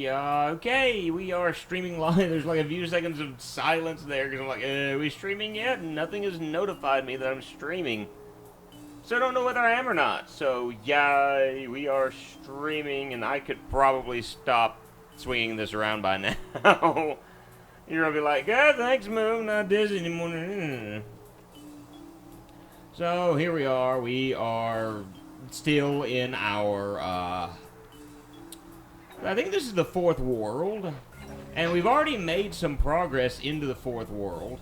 Okay, we are streaming live. There's like a few seconds of silence there because I'm like, are we streaming yet? And nothing has notified me that I'm streaming. So I don't know whether I am or not. So yeah, we are streaming, and I could probably stop swinging this around by now. You're gonna be like, thanks, Moo, not dizzy anymore. So here we are. We are still in our, I think this is the fourth world, and we've already made some progress into the fourth world.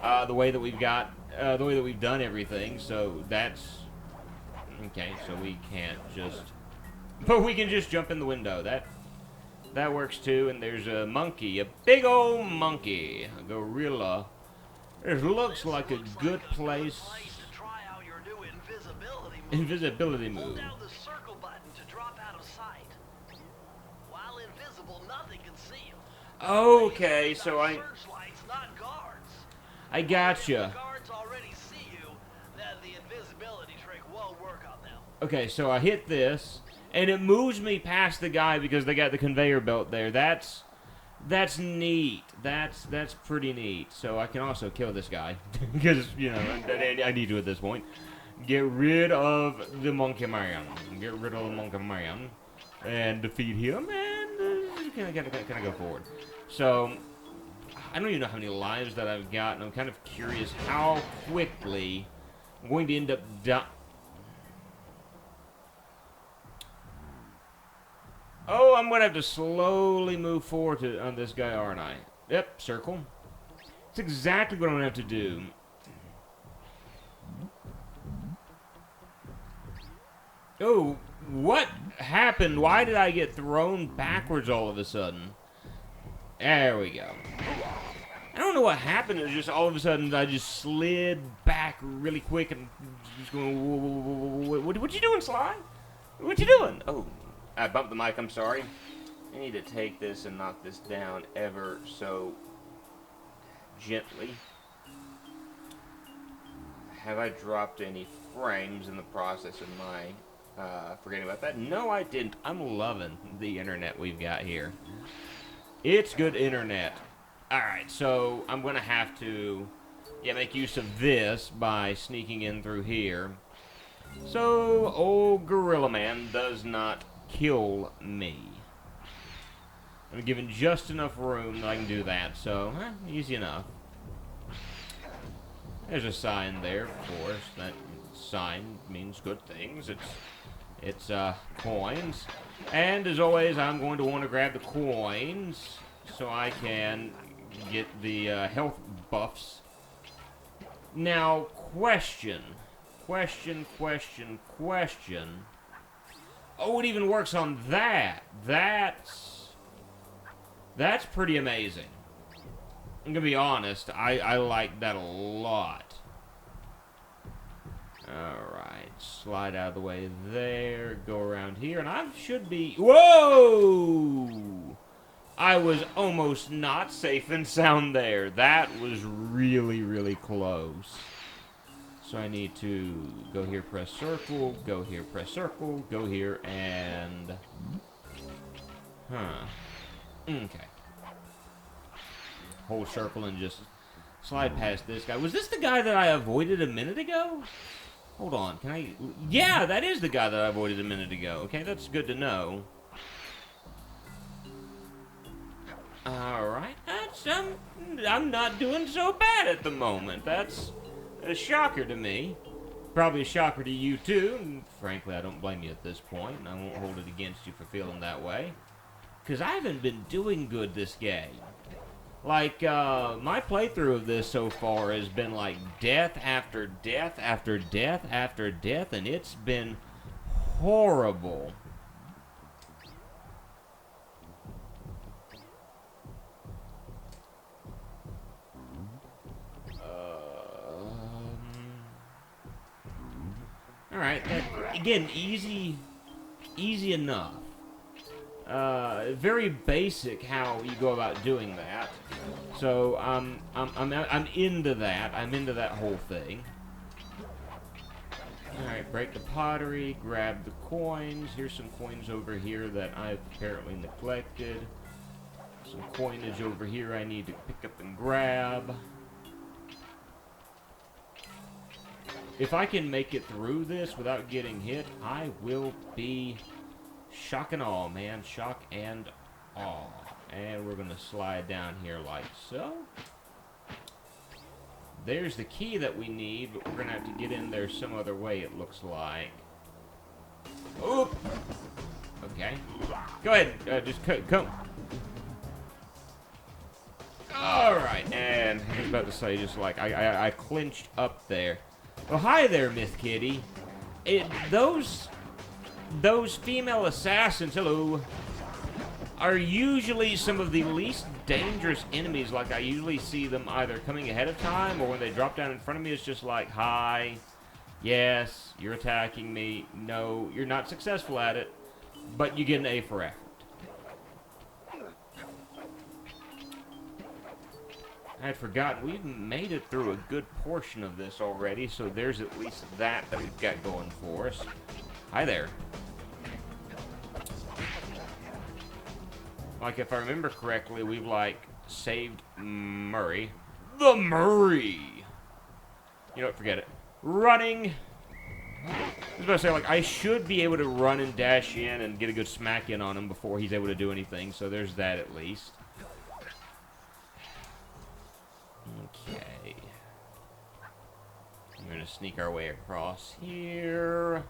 The way that we've done everything. So that's okay. So we can't just, but we can just jump in the window. That works too. And there's a monkey, a big old monkey, a gorilla. It looks like a good place. Invisibility move. Hold down the circle button to drop out of sight. While invisible, nothing can see you. Okay, so I gotcha. Guards already see you. Then the invisibility trick won't work on them. Okay, so I hit this, and it moves me past the guy because they got the conveyor belt there. That's neat. That's pretty neat. So I can also kill this guy because I need to at this point. Get rid of the monkey man. Get rid of the monkey man. And defeat him. And can I go forward? So, I don't even know how many lives that I've got. And I'm kind of curious how quickly I'm going to end up dying. Oh, I'm going to have to slowly move forward on this guy, aren't I? Yep, circle. That's exactly what I'm going to have to do. Oh, what happened? Why did I get thrown backwards all of a sudden? There we go. I don't know what happened. It was just all of a sudden I just slid back really quick and just going, what you doing, Sly? What you doing? Oh, I bumped the mic. I'm sorry. I need to take this and knock this down ever so gently. Have I dropped any frames in the process of my forgetting about that? No, I didn't. I'm loving the internet we've got here. It's good internet. Alright, so I'm going to have to make use of this by sneaking in through here. So, old Gorilla Man does not kill me. I'm given just enough room that I can do that, so, easy enough. There's a sign there, of course. That sign means good things. It's coins. And as always, I'm going to want to grab the coins so I can get the health buffs. Now, question. Oh, it even works on that. That's pretty amazing. I'm going to be honest, I like that a lot. Alright, slide out of the way there, go around here, and I should be... Whoa! I was almost not safe and sound there. That was really, really close. So I need to go here, press circle, go here, press circle, go here, and... Okay. Hold circle and just slide past this guy. Was this the guy that I avoided a minute ago? Hold on, can I... Yeah, that is the guy that I avoided a minute ago. Okay, that's good to know. Alright, that's... I'm not doing so bad at the moment. That's a shocker to me. Probably a shocker to you, too. And frankly, I don't blame you at this point, and I won't hold it against you for feeling that way. Because I haven't been doing good this game. Like, my playthrough of this so far has been like death after death after death after death, and it's been horrible. Alright, again, easy enough. Very basic how you go about doing that. So I'm into that. I'm into that whole thing. All right, break the pottery, grab the coins. Here's some coins over here that I've apparently neglected. Some coinage over here I need to pick up and grab. If I can make it through this without getting hit, I will be shock and awe, man. Shock and awe. And we're going to slide down here like so. There's the key that we need, but we're going to have to get in there some other way, it looks like. Oop! Okay. Go ahead. Just come. Alright, and I was about to say, just like, I clinched up there. Well, hi there, Myth Kitty. Those female assassins, hello, are usually some of the least dangerous enemies. Like, I usually see them either coming ahead of time, or when they drop down in front of me, it's just like, hi, yes, you're attacking me. No, you're not successful at it, but you get an A for effort. I had forgotten, we've made it through a good portion of this already, so there's at least that we've got going for us. Hi there. Like, if I remember correctly, we've, like, saved Murray. The Murray! You know what, forget it. Running! I was about to say, like, I should be able to run and dash in and get a good smack in on him before he's able to do anything, so there's that at least. Okay. I'm gonna sneak our way across here.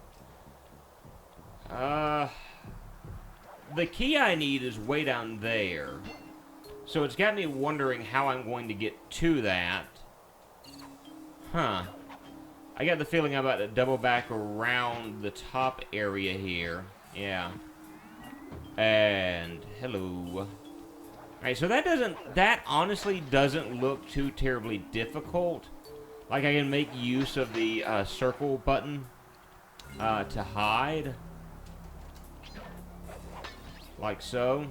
The key I need is way down there. So it's got me wondering how I'm going to get to that. Huh. I got the feeling I'm about to double back around the top area here. Yeah. And hello. Alright, so that honestly doesn't look too terribly difficult. Like, I can make use of the circle button to hide. Like so.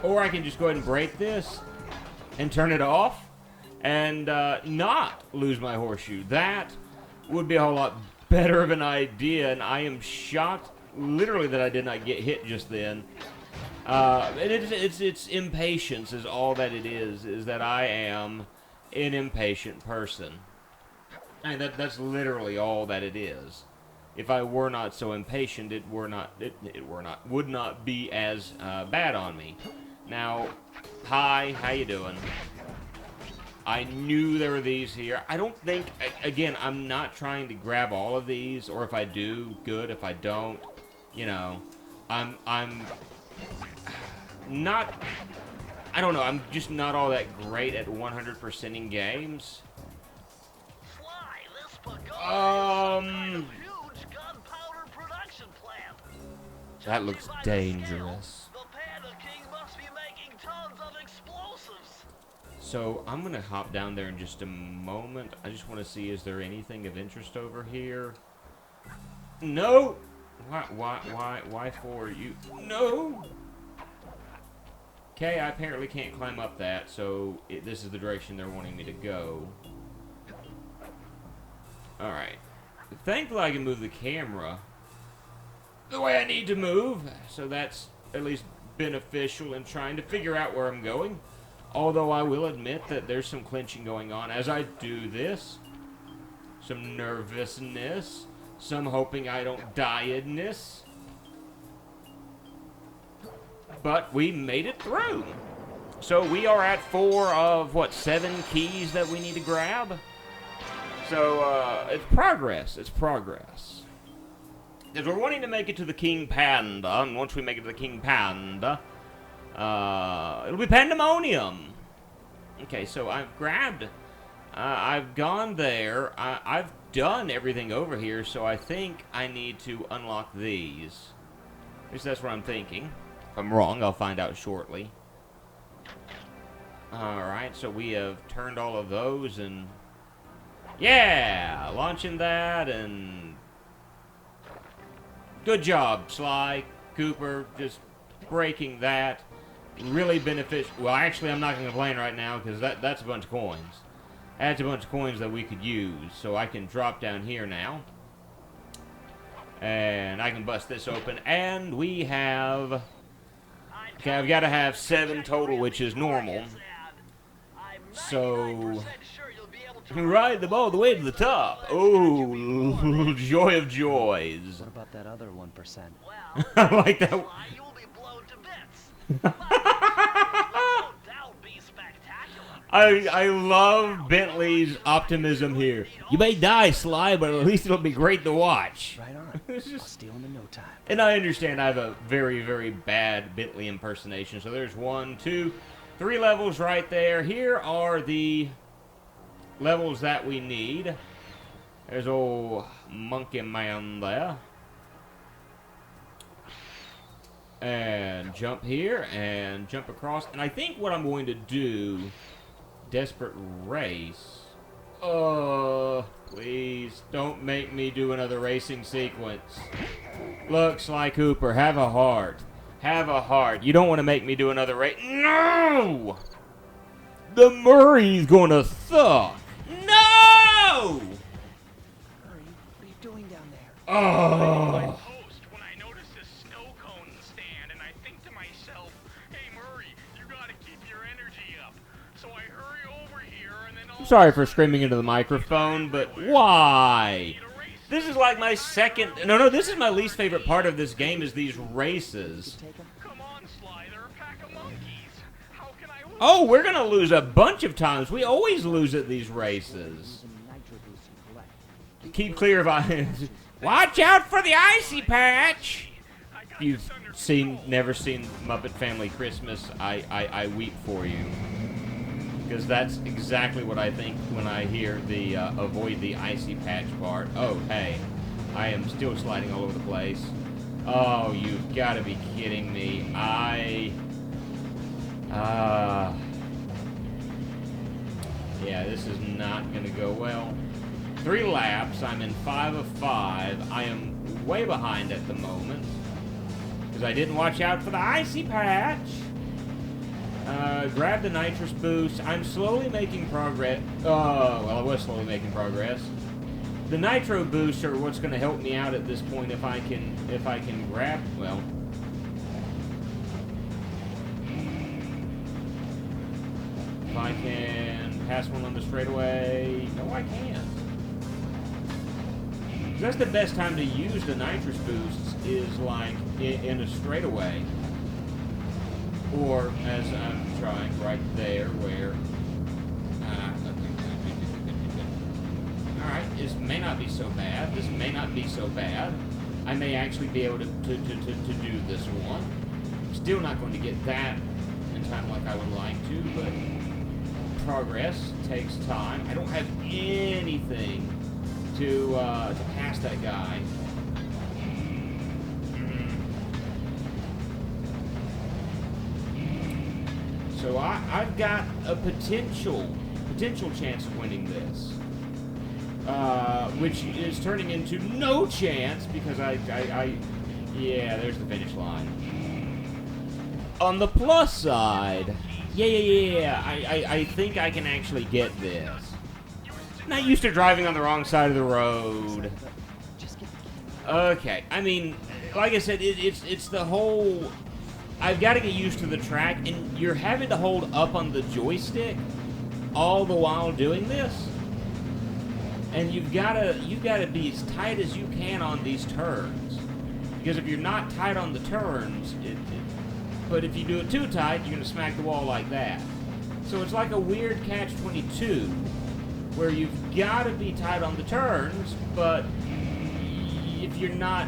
Or I can just go ahead and break this and turn it off and not lose my horseshoe. That would be a whole lot better of an idea, and I am shocked literally that I did not get hit just then. It's impatience is all that it is that I am an impatient person. And that's literally all that it is. If I were not so impatient, it would not be as bad on me. Now, hi, how you doing? I knew there were these here. I don't think, again, I'm not trying to grab all of these, or if I do, good. If I don't, you know, I'm not, I don't know, I'm just not all that great at 100%ing games. Sly, this huge gunpowder production plant. That looks dangerous. The Panda King must be making tons of explosives. So I'm gonna hop down there in just a moment. I just want to see, is there anything of interest over here? No. Why for you? No. Okay, I apparently can't climb up that, so this is the direction they're wanting me to go. Alright. Thankfully, I can move the camera the way I need to move, so that's at least beneficial in trying to figure out where I'm going. Although I will admit that there's some clinching going on as I do this. Some nervousness. Some hoping I don't die-edness. But we made it through. So we are at 4 of, what, 7 keys that we need to grab? So, it's progress. It's progress. Because we're wanting to make it to the King Panda, and once we make it to the King Panda, it'll be pandemonium. Okay, so I've grabbed, I've gone there, I've done everything over here, so I think I need to unlock these. At least that's what I'm thinking. If I'm wrong, I'll find out shortly. Alright, so we have turned all of those, and yeah, launching that, and good job, Sly, Cooper, just breaking that. Really beneficial. Well, actually, I'm not going to complain right now, because that's a bunch of coins. adds a bunch of coins that we could use. So I can drop down here now. And I can bust this open. And we have... Okay, I've got to have 7 total, which is normal. So... ride the ball all the way to the top. Oh, joy of joys. What about that other 1%? I like that. You'll be blown to bits. That would be spectacular. I love Bentley's optimism here. You may die, Sly, but at least it'll be great to watch. Right on. I'll steal him in no time. And I understand I have a very, very bad Bentley impersonation. So there's 1, 2, 3 levels right there. Here are the levels that we need. There's old Monkey Man there. And jump here and jump across. And I think what I'm going to do, desperate race. Please don't make me do another racing sequence. Look, Sly Cooper, have a heart. Have a heart. You don't want to make me do another race. No! The Murray's gonna suck. No! Hurry, what are you doing down there? Oh. Post when I notice this snow cone stand, and I think to myself, hey Murray, you gotta keep your energy up. So I hurry over here, and then I'm sorry for screaming into the microphone, but why? This is like my second... No, this is my least favorite part of this game is these races. Come on, Sly, they're a pack of monkeys. How can I lose? Oh, we're gonna lose a bunch of times. We always lose at these races. Keep clear of ice. Watch out for the icy patch. If you've never seen Muppet Family Christmas, I weep for you. Because that's exactly what I think when I hear the avoid the icy patch part. Oh, hey. I am still sliding all over the place. Oh, you've got to be kidding me. Yeah, this is not going to go well. 3 laps. I'm in 5 of 5. I am way behind at the moment. Because I didn't watch out for the icy patch. Grab the nitrous boost. I'm slowly making progress. Oh, well, I was slowly making progress. The nitro boosts are what's going to help me out at this point if I can grab. Well, if I can pass one on the straightaway. No, I can't. That's the best time to use the nitrous boosts is like in a straightaway. Or, as I'm trying right there, where... Alright, this may not be so bad. This may not be so bad. I may actually be able to do this one. Still not going to get that in time like I would like to, but progress takes time. I don't have anything to pass that guy. So I've got a potential chance of winning this, which is turning into no chance because yeah, there's the finish line. On the plus side, yeah, I think I can actually get this. Not used to driving on the wrong side of the road. Okay, I mean, like I said, it's the whole... I've got to get used to the track, and you're having to hold up on the joystick all the while doing this. And you've got to be as tight as you can on these turns. Because if you're not tight on the turns, but if you do it too tight, you're going to smack the wall like that. So it's like a weird catch-22, where you've got to be tight on the turns, but if you're not,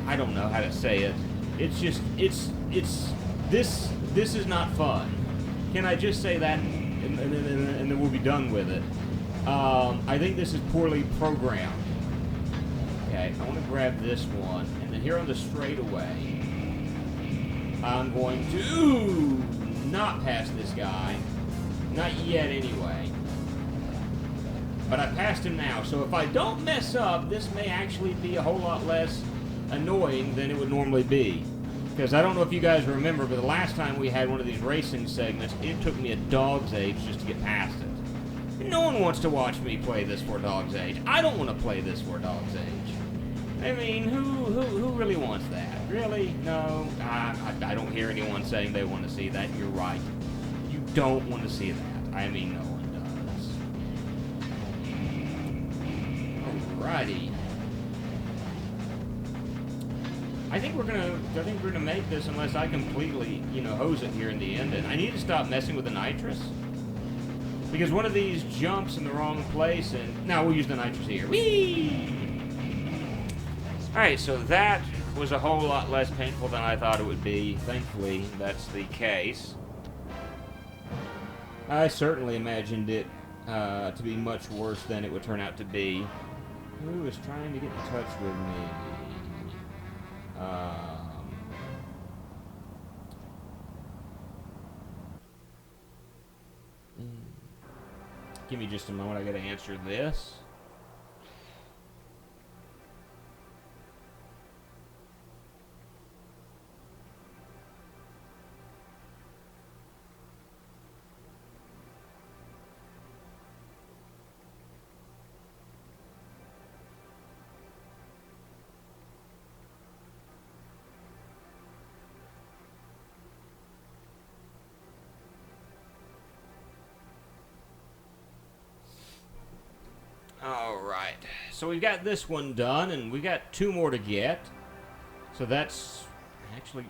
I don't know how to say it. It's just, this is not fun. Can I just say that, and then we'll be done with it. I think this is poorly programmed. Okay, I want to grab this one, and then here on the straightaway, I'm going to not pass this guy. Not yet, anyway. But I passed him now, so if I don't mess up, this may actually be a whole lot less annoying than it would normally be. Because I don't know if you guys remember, but the last time we had one of these racing segments, it took me a dog's age just to get past it. No one wants to watch me play this for Dog's Age. I don't want to play this for Dog's Age. I mean, who really wants that? Really? No. I don't hear anyone saying they want to see that. You're right. You don't want to see that. I mean, no one does. Alrighty. I think we're gonna make this unless I completely, hose it here in the end. And I need to stop messing with the nitrous. Because one of these jumps in the wrong place, and now we'll use the nitrous here. Whee! Alright, so that was a whole lot less painful than I thought it would be. Thankfully, that's the case. I certainly imagined it to be much worse than it would turn out to be. Who is trying to get in touch with me? Give me just a moment, I gotta answer this. Alright, so we've got this one done, and we've got 2 more to get. So that's actually...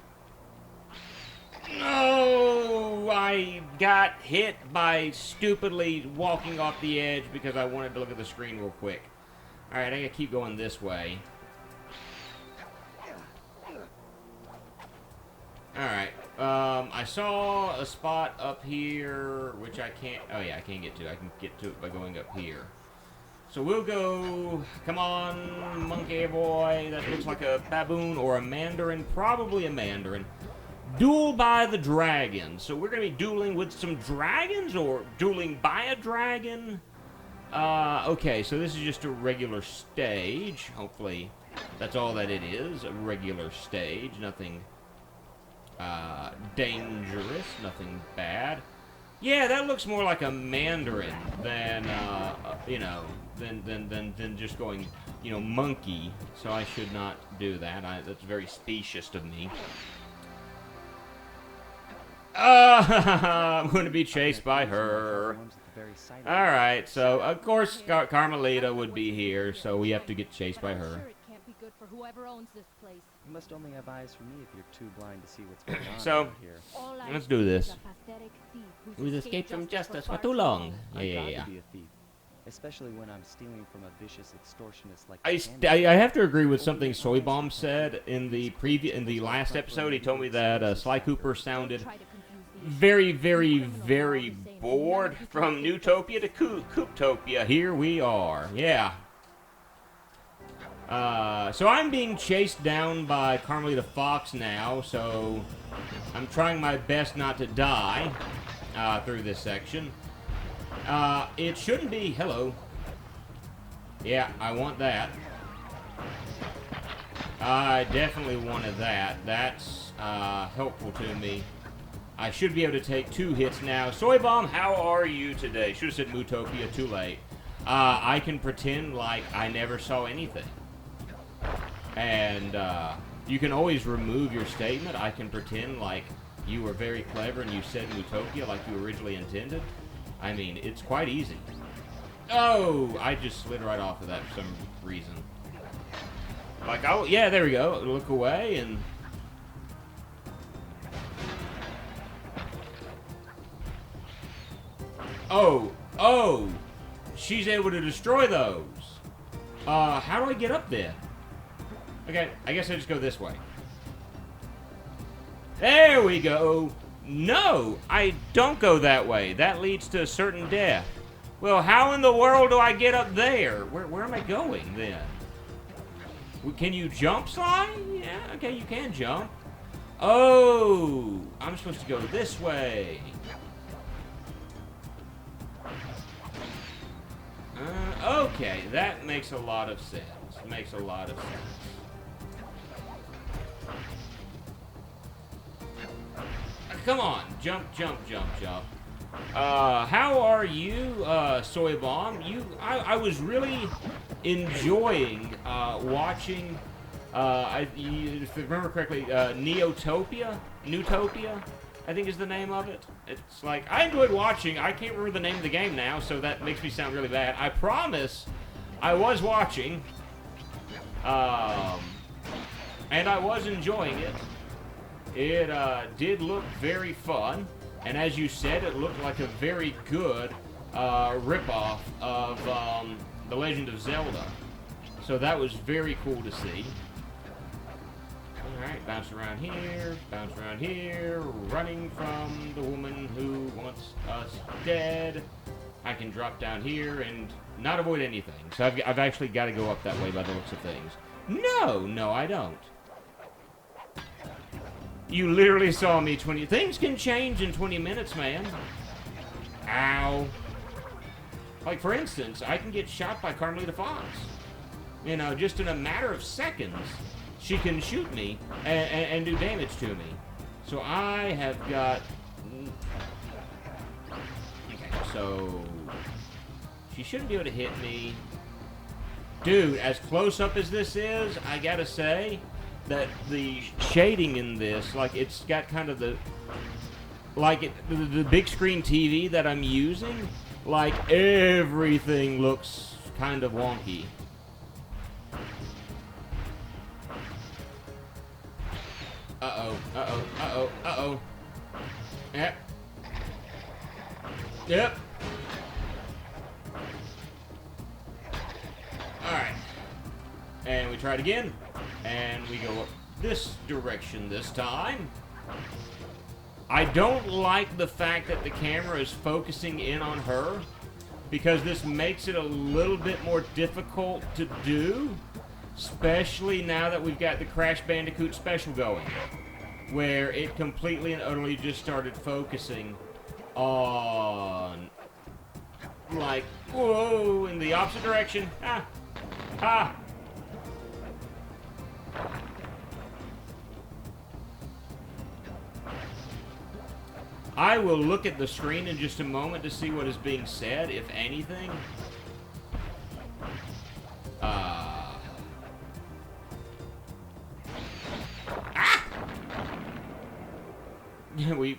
No! I got hit by stupidly walking off the edge because I wanted to look at the screen real quick. Alright, I gotta keep going this way. Alright, I saw a spot up here, which I can't... Oh yeah, I can't get to. I can get to it by going up here. So we'll go, come on, monkey boy, that looks like a baboon or a mandarin, probably a mandarin. Duel by the dragon. So we're going to be dueling with some dragons or dueling by a dragon? Okay, so this is just a regular stage. Hopefully that's all that it is, a regular stage. Nothing dangerous, nothing bad. Yeah, that looks more like a mandarin than, than just going, monkey. So I should not do that. That's very specious of me. I'm going to be chased by her. Alright, so, of course, Carmelita would be here, so we have to get chased by her. Whoever owns this place. You must only have eyes for me if you're too blind to see what's going on So, out here. let's do this. We've escaped from justice for too long. Yeah. To be a thief, especially when I'm stealing from a vicious extortionist like I have to agree with something Soy Bomb said in the last episode. He told me that Sly Cooper sounded very, very, very bored from Newtopia to Cooptopia. Here we are. Yeah. So I'm being chased down by Carmelita Fox now, so I'm trying my best not to die through this section. It shouldn't be... Hello. Yeah, I want that. I definitely wanted that. That's helpful to me. I should be able to take 2 hits now. Soy Bomb, how are you today? Should have said Mootopia, too late. I can pretend like I never saw anything. And you can always remove your statement. I can pretend like you were very clever and you said Utopia like you originally intended. I mean, it's quite easy. Oh, I just slid right off of that for some reason. Like, oh, yeah, there we go. Look away and... Oh, she's able to destroy those. How do I get up there? Okay, I guess I just go this way. There we go. No, I don't go that way. That leads to a certain death. Well, how in the world do I get up there? Where am I going, then? Can you jump, Sly? Yeah, okay, you can jump. Oh, I'm supposed to go this way. Okay, that makes a lot of sense. Makes a lot of sense. Come on, jump, jump, jump, jump. How are you, Soy Bomb? I was really enjoying watching. If I remember correctly, Newtopia, I think is the name of it. It's like I enjoyed watching. I can't remember the name of the game now, so that makes me sound really bad. I promise, I was watching, and I was enjoying it. It did look very fun. And as you said, it looked like a very good ripoff of The Legend of Zelda. So that was very cool to see. Alright, bounce around here, running from the woman who wants us dead. I can drop down here and not avoid anything. So I've actually got to go up that way by the looks of things. No, I don't. You literally saw me 20... Things can change in 20 minutes, man. Ow. Like, for instance, I can get shot by Carmelita Fox. You know, just in a matter of seconds, she can shoot me and do damage to me. So I have got... Okay, so... She shouldn't be able to hit me. Dude, as close up as this is, I gotta say... that the shading in this, like, it's got kind of the, like, the big screen TV that I'm using, like, everything looks kind of wonky. Uh-oh. Yep. Alright. And we try it again. And we go up this direction this time. I don't like the fact that the camera is focusing in on her, because this makes it a little bit more difficult to do, especially now that we've got the Crash Bandicoot special going, where it completely and utterly just started focusing on, like, whoa, in the opposite direction. Ah. I will look at the screen in just a moment to see what is being said, if anything.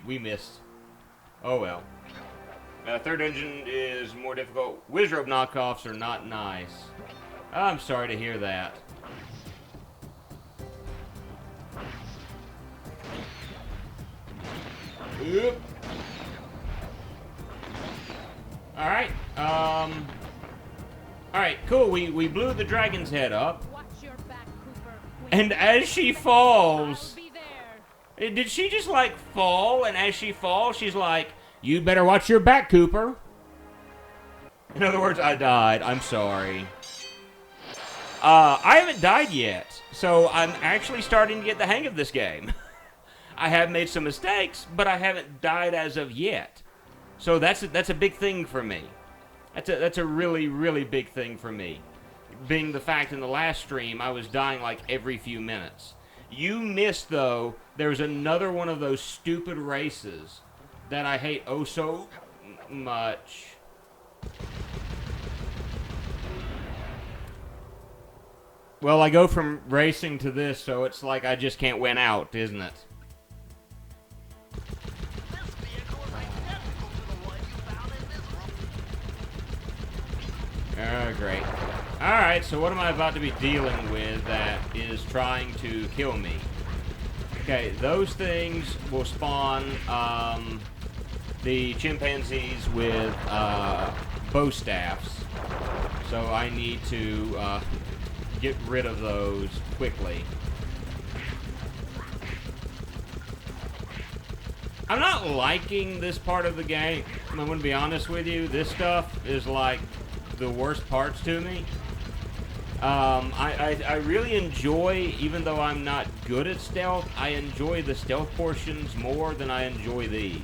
We missed. Oh well. Third engine is more difficult. Wizrobe knockoffs are not nice. I'm sorry to hear that. Yep. Alright, alright, cool, we blew the dragon's head up. Watch your back, Cooper. And as she falls... I'll be there. Did she just, like, fall? And as she falls, she's like, you better watch your back, Cooper. In other words, I died. I'm sorry. I haven't died yet, so I'm actually starting to get the hang of this game. I have made some mistakes, but I haven't died as of yet. So that's a big thing for me. That's a really, really big thing for me. Being the fact in the last stream, I was dying like every few minutes. You missed, though, there's another one of those stupid races that I hate oh so much. Well, I go from racing to this, so it's like I just can't win out, isn't it? This vehicle is identical to the one you found in this room. Oh, great. Alright, so what am I about to be dealing with that is trying to kill me? Okay, those things will spawn the chimpanzees with bow staffs. So I need to get rid of those quickly. I'm not liking this part of the game. I'm going to be honest with you. This stuff is like the worst parts to me. I really enjoy, even though I'm not good at stealth, I enjoy the stealth portions more than I enjoy these.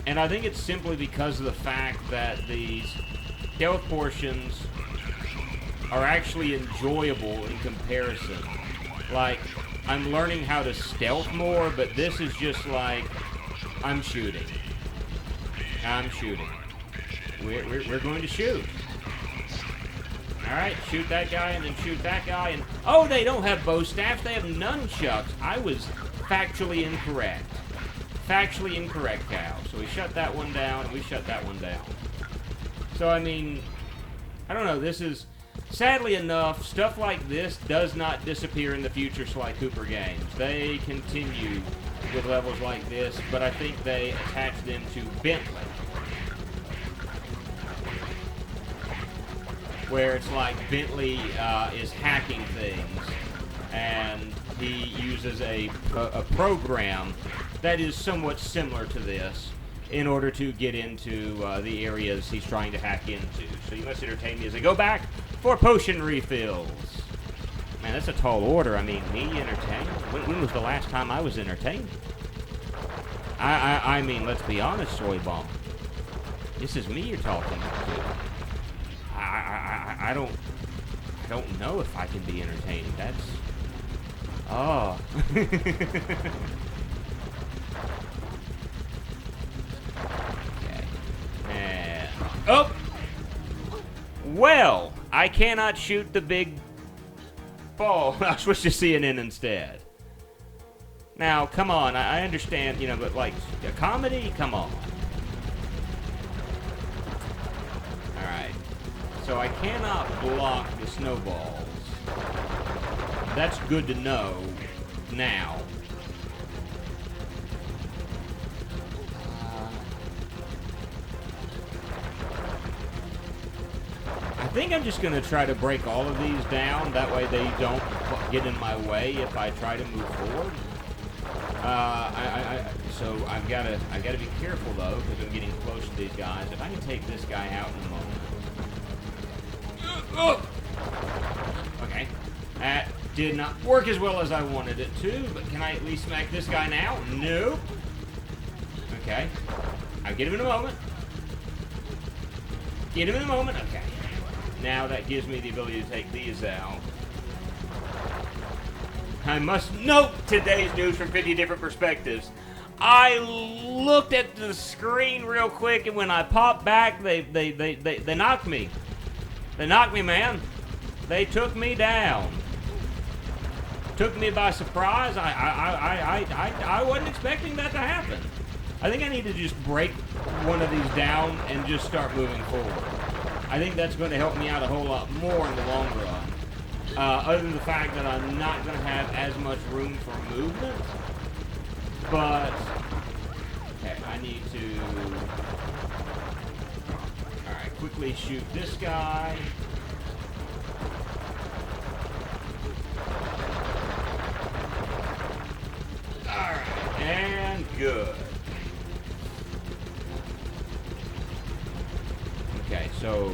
And I think it's simply because of the fact that these stealth portions are actually enjoyable in comparison. Like, I'm learning how to stealth more, but this is just like, I'm shooting. I'm shooting. We're going to shoot. Alright, shoot that guy and then shoot that guy. And oh, they don't have bow staffs. They have nunchucks. I was factually incorrect. Factually incorrect, Cal. So we shut that one down, and we shut that one down. So, I mean, I don't know. This is, sadly enough, stuff like this does not disappear in the future Sly Cooper games. They continue with levels like this, but I think they attach them to Bentley. Where it's like Bentley is hacking things, and he uses a program that is somewhat similar to this in order to get into the areas he's trying to hack into. So you must entertain me as I go back for potion refills. Man, that's a tall order. I mean, me entertained? When was the last time I was entertained? I mean, let's be honest, Soy Bomb. This is me you're talking to. I don't know if I can be entertaining. That's... Oh. Okay. And... Oh! Well, I cannot shoot the big ball. I'll switch to CNN instead. Now, come on. I understand, you know, but like, a comedy? Come on. Alright. So I cannot block the snowballs. That's good to know now. I think I'm just going to try to break all of these down. That way they don't get in my way if I try to move forward. So I gotta be careful though, because I'm getting close to these guys. If I can take this guy out in a moment. Okay, that did not work as well as I wanted it to, but can I at least smack this guy now? Nope. Okay, I'll get him in a moment. Get him in a moment. Okay, now that gives me the ability to take these out. I must note today's news from 50 different perspectives. I looked at the screen real quick, and when I popped back, they knocked me. They knocked me, man. They took me down. Took me by surprise. I wasn't expecting that to happen. I think I need to just break one of these down and just start moving forward. I think that's going to help me out a whole lot more in the long run. Other than the fact that I'm not going to have as much room for movement. But, okay, I need to, alright, quickly shoot this guy. Alright, and good. Okay, so...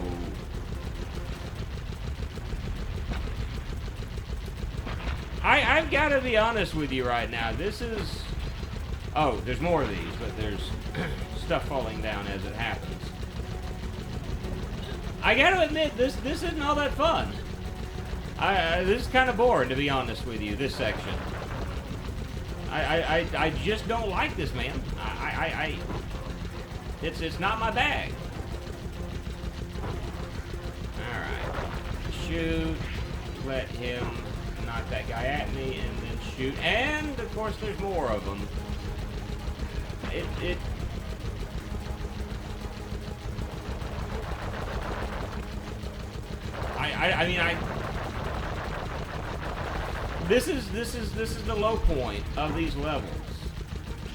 I've got to be honest with you right now. This is... Oh, there's more of these, but there's stuff falling down as it happens. I got to admit, this isn't all that fun. This is kind of boring, to be honest with you, this section. I just don't like this, man. It's not my bag. Alright. Shoot. Let him knock that guy at me, and then shoot. And, of course, there's more of them. I mean, this is the low point of these levels,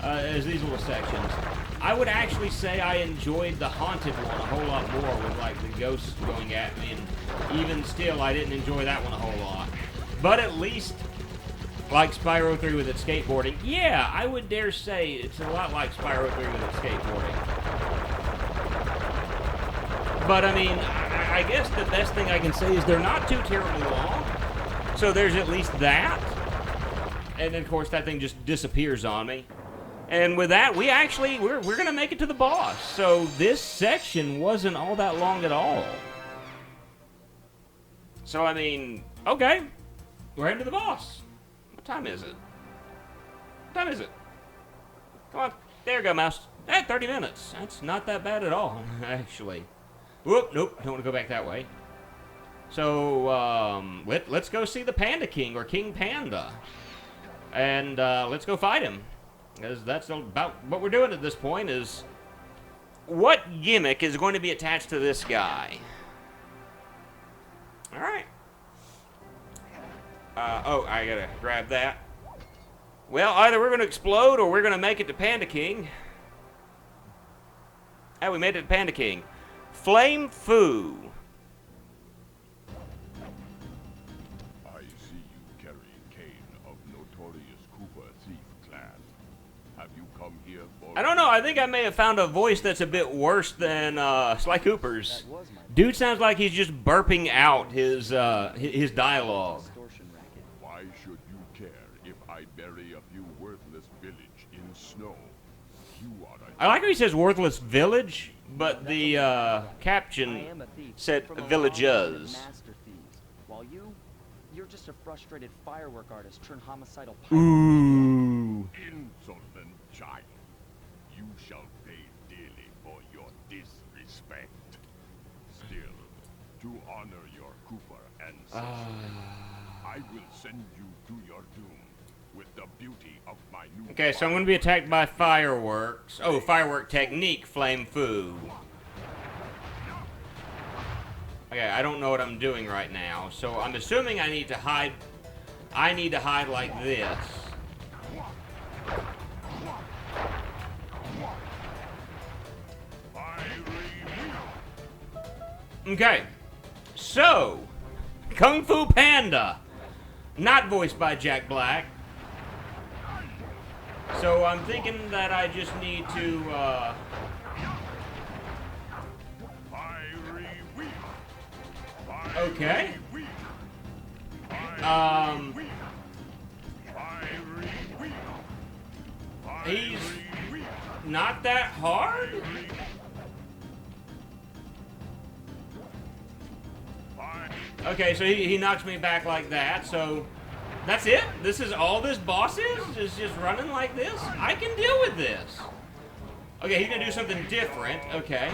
as these little sections. I would actually say I enjoyed the haunted one a whole lot more with like the ghosts going at me, and even still I didn't enjoy that one a whole lot. But at least, like Spyro 3 with its skateboarding, yeah, I would dare say it's a lot like Spyro 3 with its skateboarding. But I mean, I guess the best thing I can say is they're not too terribly long. So there's at least that. And then, of course, that thing just disappears on me. And with that, we're going to make it to the boss. So this section wasn't all that long at all. So, I mean, okay. We're heading to the boss. What time is it? What time is it? Come on. There you go, mouse. 30 minutes. That's not that bad at all, actually. Whoop, nope, don't want to go back that way. So, let's go see the Panda King, or King Panda. And, let's go fight him. Because that's about what we're doing at this point is... What gimmick is going to be attached to this guy? Alright. Oh, I gotta grab that. Well, either we're gonna explode or we're gonna make it to Panda King. Ah, we made it to Panda King. Flame Foo. I see you carrying Kane of notorious Cooper thief clan. Have you come here for... I don't know, I think I may have found a voice that's a bit worse than Sly Cooper's. That was my Dude sounds like he's just burping out his dialogue. extortion racket. Why should you care if I bury a few worthless village in snow? You are a... I like how he says worthless village, but the I caption am a thief said from a long line of villages. master thieves, while you're just a frustrated firework artist turned homicidal Hmm. pyro. Ooh. insolent child. You shall pay dearly for your disrespect. Still, to honor your Cooper ancestors, I will send you to your doom with the beauty of my new... Okay, so I'm going to be attacked by fireworks. Oh, firework technique, Flame Foo. Okay, I don't know what I'm doing right now, so I'm assuming I need to hide. I need to hide like this. Okay, so Kung Fu Panda, not voiced by Jack Black. So I'm thinking that I just need to, okay. He's not that hard? Okay, so he knocks me back like that, so that's it? This is all this boss is just running like this? I can deal with this. Okay, he's gonna do something different, okay.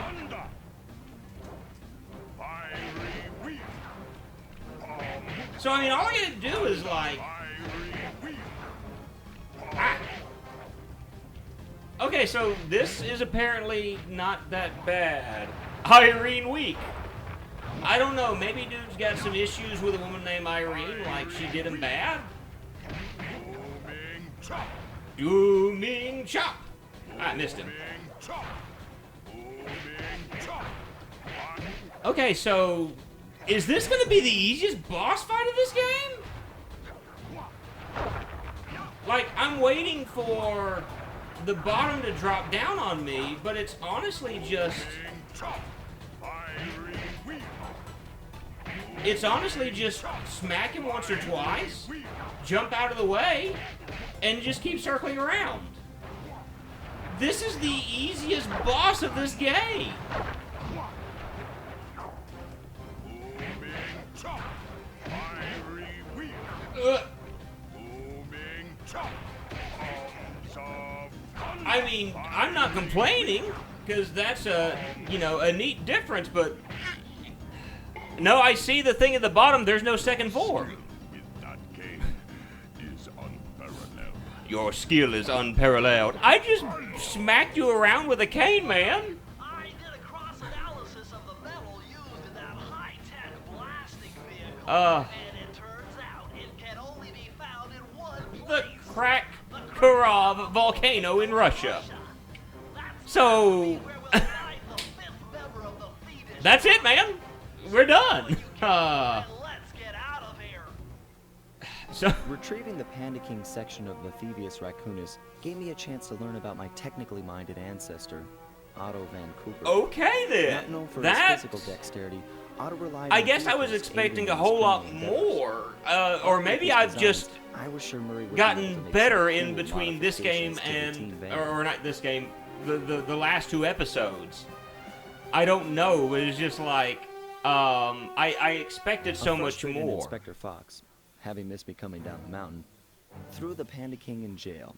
So, I mean, all I gotta do is, like... Ah. Okay, so this is apparently not that bad. Irene Week. I don't know, maybe dude's got some issues with a woman named Irene, like she did him bad? Dooming Chop! I missed him. Okay, so... Is this gonna be the easiest boss fight of this game? Like, I'm waiting for the bottom to drop down on me, but it's honestly just... It's honestly just smack him once or twice, jump out of the way, and just keep circling around. This is the easiest boss of this game. I mean, I'm not complaining, because that's a, you know, a neat difference, but... No, I see the thing at the bottom, there's no second form. Your skill is unparalleled. I just smacked you around with a cane, man. I did a cross-analysis of the metal used in that high-tech blasting vehicle, and it turns out it can only be found in one The place. Krakharov volcano in Russia. So, that's it, man. We're done. Let's get out of here. So, Retrieving the Panda King section of the Thievius Raccoonus gave me a chance to learn about my technically minded ancestor, Otto Van Cooper. okay then. Not known for That's... his physical dexterity, Otto relied I on guess I was vehicles expecting aiding a in whole his lot criminal endeavors. more. Or maybe I've just I was sure Murray would be able gotten to make better some in cool between this game modifications to the and... Teen Van. Or not this game. The last two episodes. I don't know. It was just like... I expected A so much frustrated more. Inspector Fox, having missed me coming down the mountain, threw the Panda King in jail.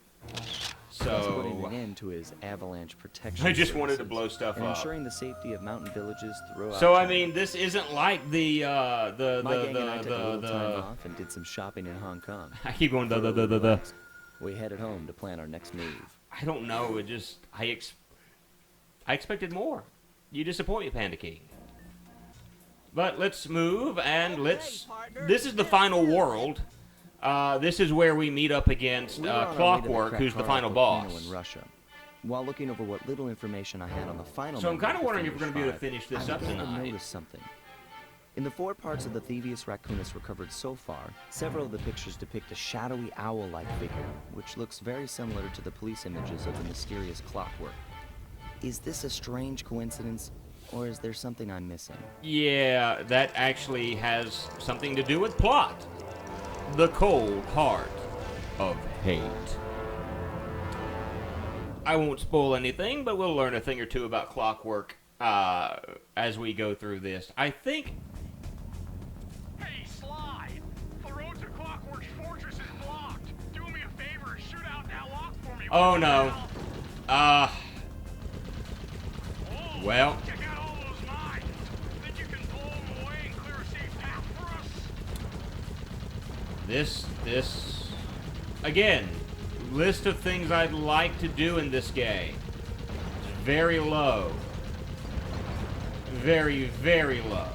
Plus putting an So end to his avalanche protection. I just wanted to services blow stuff and up. ensuring the safety of mountain villages throughout. So I China. mean, this isn't like the My gang and I took a little time off and did some shopping in Hong Kong. I keep going For a little the. relax, we headed home to plan our next move. I don't know. It just I expected more. You disappoint me, Panda King. But let's move and let's. This is the final world. This is where we meet up against We were on our way to Clockwork, the who's the Krakara final volcano boss. in Russia. While looking over what little information I had on the final. So I'm member kind of the wondering if we're going to be able to Thievius finish this Five, up I began to tonight. notice something. In the 4 parts of the Thievius Raccoonus recovered so far, several of the pictures depict a shadowy owl-like figure, which looks very similar to the police images of the mysterious Clockwork. Is this a strange coincidence, or is there something I'm missing? Yeah, that actually has something to do with plot. The cold heart of hate. I won't spoil anything, but we'll learn a thing or two about Clockwork as we go through this. I think. Hey, Sly! The road to Clockwork's fortress is blocked. Do me a favor, shoot out that lock for me. Oh no. Oh, Well. check out all those mines. Think you can blow them away and clear a safe path for us? This. Again, list of things I'd like to do in this game. It's very low. Very, very low.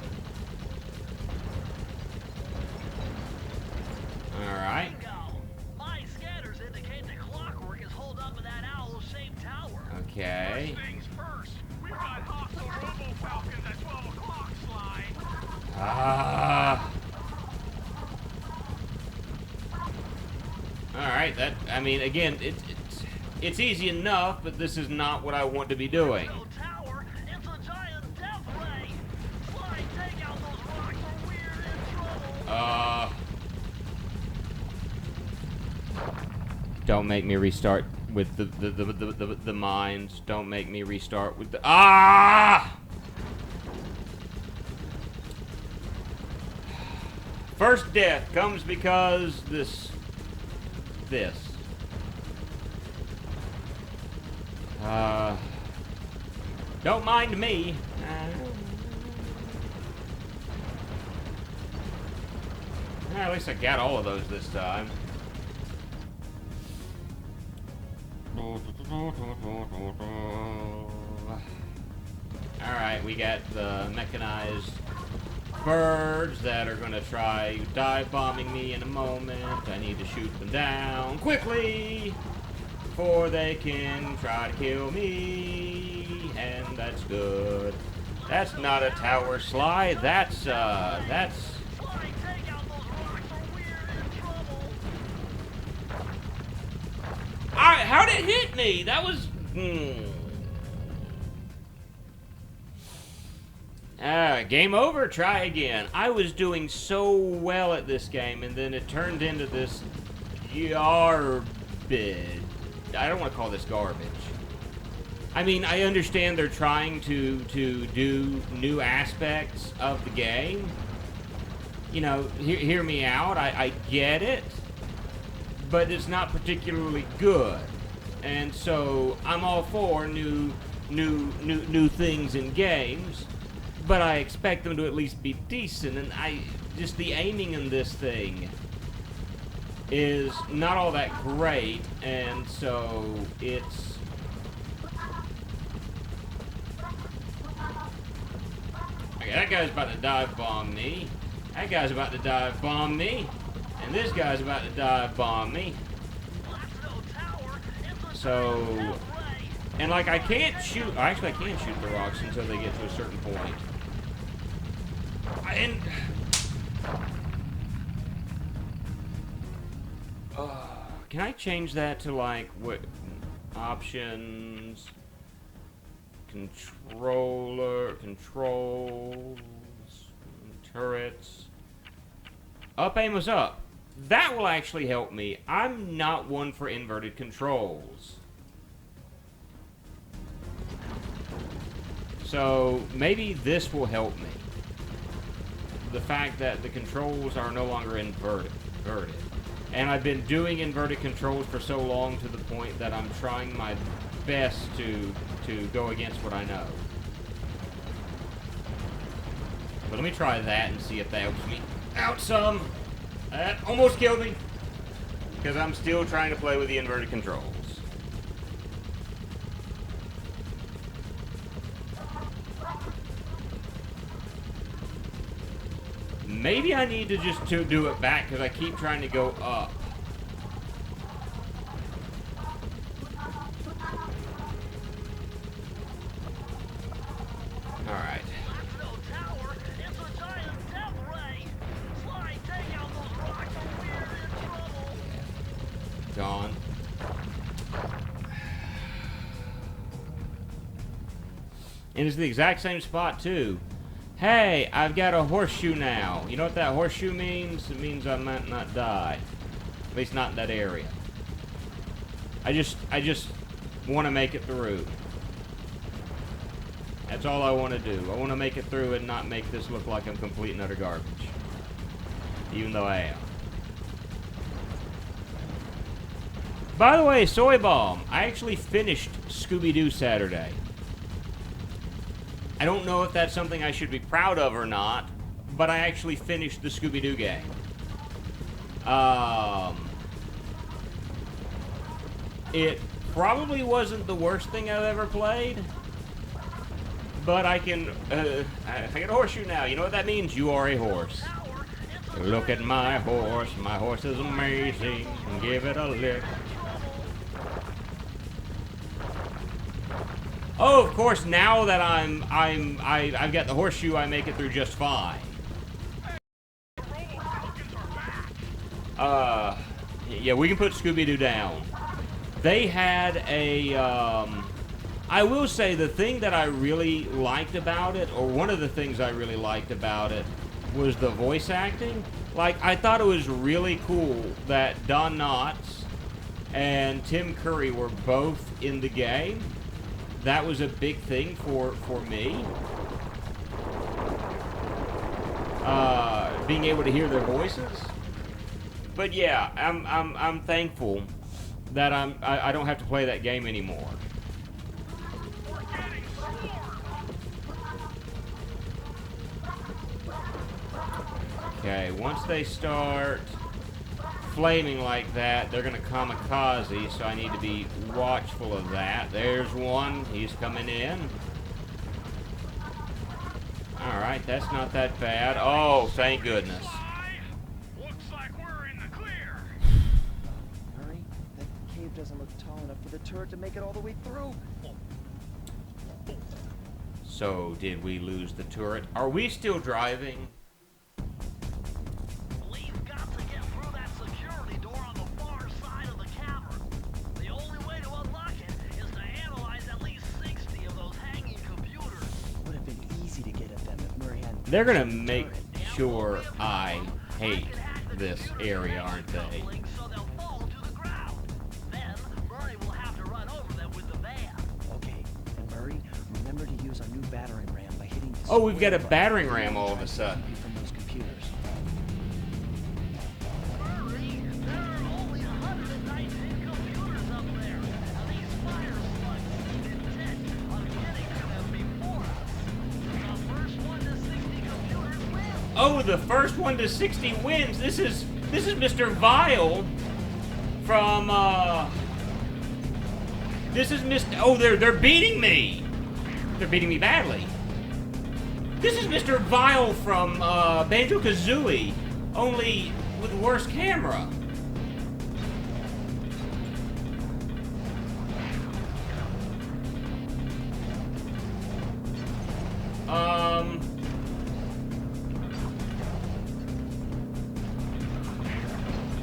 Alright. Bingo. My scanners indicate that Clockwork is holed up in that owl-shaped tower. Okay. First things first, we've got hostile robo-falcons at 12 o'clock, Sly. Alright, I mean, again, it's easy enough, but this is not what I want to be doing. No tower, it's a giant death ray. Sly, take out those rocks or we're in trouble. Don't make me restart with the mines. Don't make me restart with the First death comes because this. Don't mind me. At least I got all of those this time. Alright, we got the mechanized birds that are gonna try dive bombing me in a moment. I need to shoot them down quickly before they can try to kill me. And that's good. That's not a tower slide. That's Sly, take out those rocks or we're in trouble. How'd it hit me? That was game over. Try again. I was doing so well at this game, and then it turned into this garbage. I don't want to call this garbage. I mean, I understand they're trying to do new aspects of the game. You know, hear me out. I get it, but it's not particularly good. And so I'm all for new things in games, but I expect them to at least be decent. And just the aiming in this thing is not all that great, and so it's. Okay, that guy's about to dive bomb me. That guy's about to dive bomb me. And this guy's about to dive bomb me. So, and like I can't shoot, actually I can shoot the rocks until they get to a certain point. And, can I change that to like, what, options, controls, turrets, up aim was up. That will actually help me. I'm not one for inverted controls. So maybe this will help me. The fact that the controls are no longer inverted. And I've been doing inverted controls for so long to the point that I'm trying my best to go against what I know. But let me try that and see if that helps me out some. That almost killed me. Because I'm still trying to play with the inverted controls. Maybe I need to just do it back because I keep trying to go up. Alright. That's no tower. It's a giant death ray. Slide, take out those rocks or we're in trouble. Gone. And it's the exact same spot, too. Hey, I've got a horseshoe now. You know what that horseshoe means? It means I might not die. At least not in that area. I just want to make it through. That's all I want to do. I want to make it through and not make this look like I'm complete and utter garbage. Even though I am. By the way, Soy Bomb, I actually finished Scooby-Doo Saturday. I don't know if that's something I should be proud of or not, but I actually finished the Scooby-Doo game. It probably wasn't the worst thing I've ever played, but I can, I got a horseshoe now. You know what that means? You are a horse. Look at my horse is amazing, give it a lick. Oh, of course, now that I've got the horseshoe, I make it through just fine. Yeah, we can put Scooby-Doo down. They had a, I will say the thing that I really liked about it, or one of the things I really liked about it, was the voice acting. Like, I thought it was really cool that Don Knotts and Tim Curry were both in the game. That was a big thing for me. Being able to hear their voices. But yeah, I'm thankful that I don't have to play that game anymore. Okay, once they start flaming like that, they're gonna kamikaze, so I need to be watchful of that. There's one, he's coming in. Alright, that's not that bad. Oh, thank goodness. Looks like we're in the clear. Hurry, that cave doesn't look tall enough for the turret to make it all the way through. So, did we lose the turret? Are we still driving? We've got to get through that security door on the far side of the cavern. The only way to unlock it is to analyze at least 60 of those hanging computers. Would have been easy to get at them if Murray hadn't. They're gonna make sure I hate this area, aren't they? So they'll fall to the ground. Then Murray will have to run over them with the van. Okay, and Murray, remember to use our new battering ram by hitting the Oh, we've got a square battering button ram all of a to sudden. keep you from those computers. Murray, there are only 119 computers up there, and these fire slugs seem intent on getting to them before us. The first one to 60 computers wins. Oh, the first one to 60 wins. This is Mr. Vile from this is Mr. Oh, they're beating me. They're beating me badly. This is Mr. Vile from Banjo-Kazooie, only with worse camera.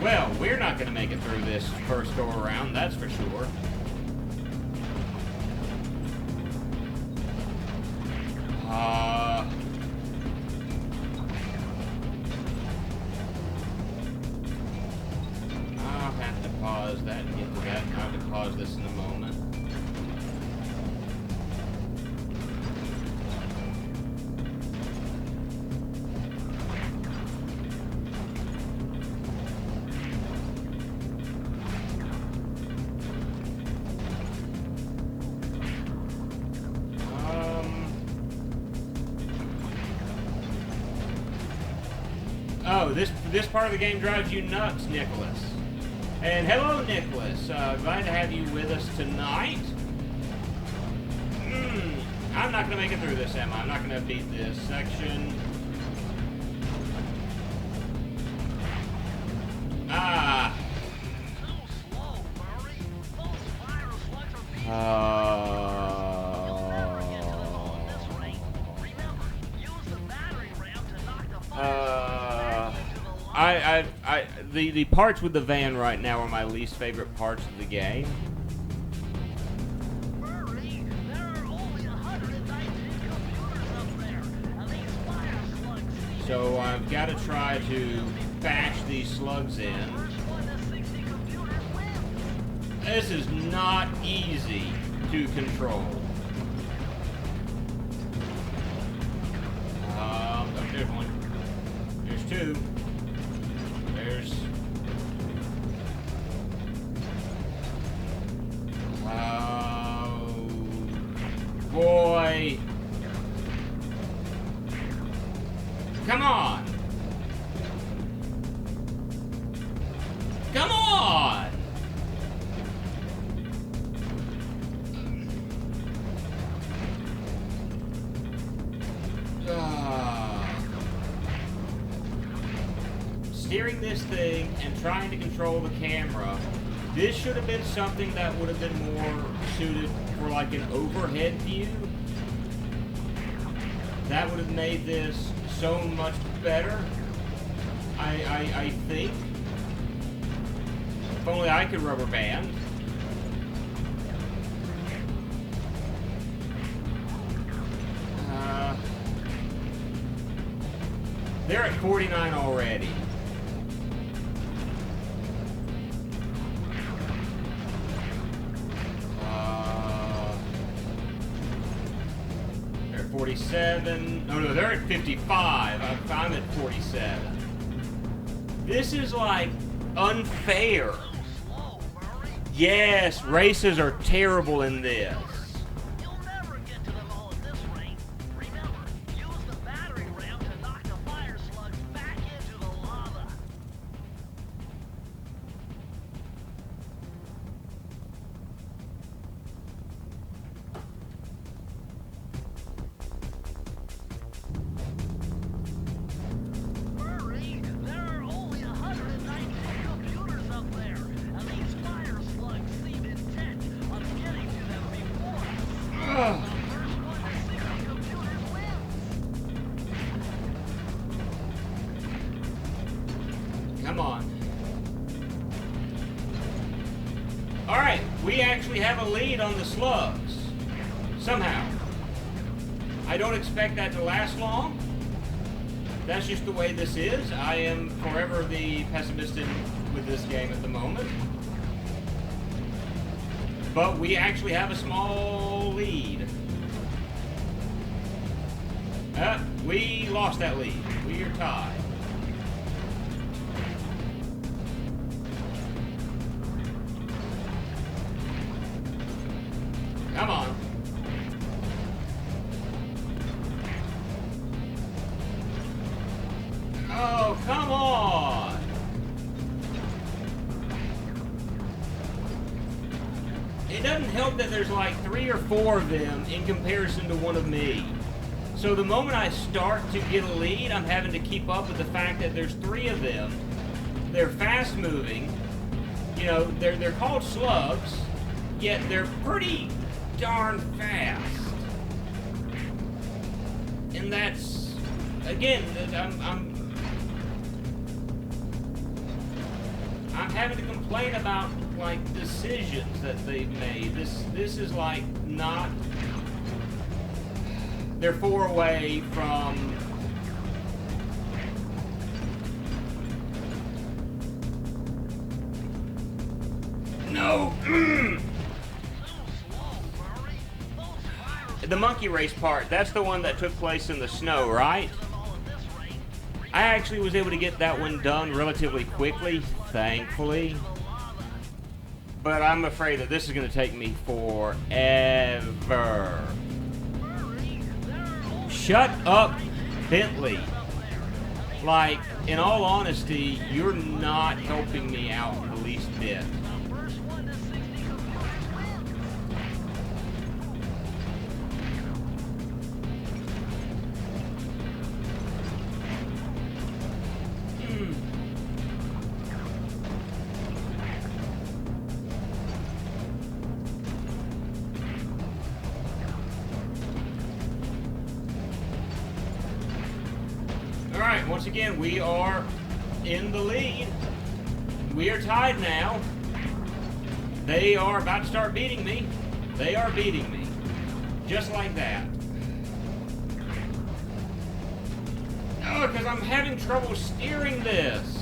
Well, we're not going to make it through this first go around, that's for sure. I'll have to pause that and get to that. I'll have to pause this in a moment. Oh, this part of the game drives you nuts, Nicholas. And hello, Nicholas. Glad to have you with us tonight. I'm not going to make it through this, am I? I'm not going to beat this section. Ah. Too slow, Murray. Those fire slugs are being The parts with the van right now are my least favorite parts of the game. Murray, there are only 119 computers up there, and these fire slugs seem So I've got to try to bash these slugs in. first one to 60 computers wins. This is not easy to control. Oh, there's one. There's two. There's... Oh, boy. Come on. Come on. Steering this thing and trying to control the camera, this should have been something that would have been more suited for like an overhead view. That would have made this so much better, I think. If only I could rubber band. They're at 49 already. They're at 47. Oh no, they're at 55. I'm at 47. This is like unfair. Yes, races are terrible in this. You'll never get to them all at this rate. Remember, use the battery ram to knock the fire slugs back into the lava. Hurry! There are only 119 computers up there, and these fire slugs seem intent on getting to them before us. The first one to 60 computers wins. Come on. Alright, we actually have a lead on the slugs. Somehow. I don't expect that to last long. That's just the way this is. I am forever the pessimistic with this game at the moment. But we actually have a small lead. We lost that lead. We are tied. Come on. Oh, come on. It doesn't help that there's like 3 or 4 of them in comparison to one of me. So the moment I start to get a lead, I'm having to keep up with the fact that there's 3 of them. They're fast moving. You know, they're called slugs, yet they're pretty darn fast. And that's, again, I'm having to complain about like decisions that they've made. This is like not. They're 4 away from. No. The monkey race part. That's the one that took place in the snow, right? I actually was able to get that one done relatively quickly, thankfully. But I'm afraid that this is going to take me forever. Shut up, Bentley. Like, in all honesty, you're not helping me out the least bit. The first one to 60 computers wins. Alright, once again, we are in the lead. We are tied now. They are about to start beating me. They are beating me. Just like that. Oh, because I'm having trouble steering this.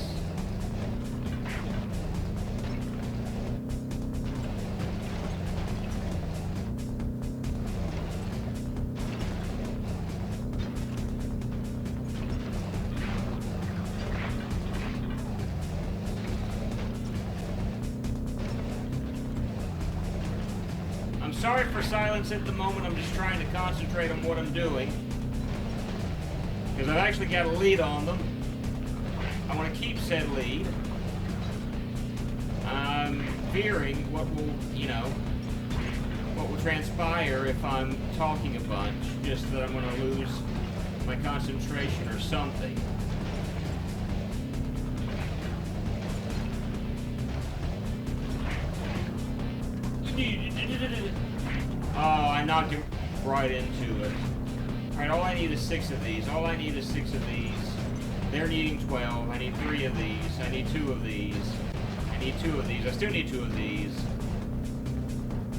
I'm sorry for silence at the moment. I'm just trying to concentrate on what I'm doing. Because I've actually got a lead on them. I want to keep said lead. I'm fearing what will, what will transpire if I'm talking a bunch. Just that I'm going to lose my concentration or something. Oh, I knocked him right into it. Alright, all I need is 6 of these. All I need is 6 of these. They're needing 12. I need 3 of these. I need 2 of these. I need 2 of these. I still need 2 of these.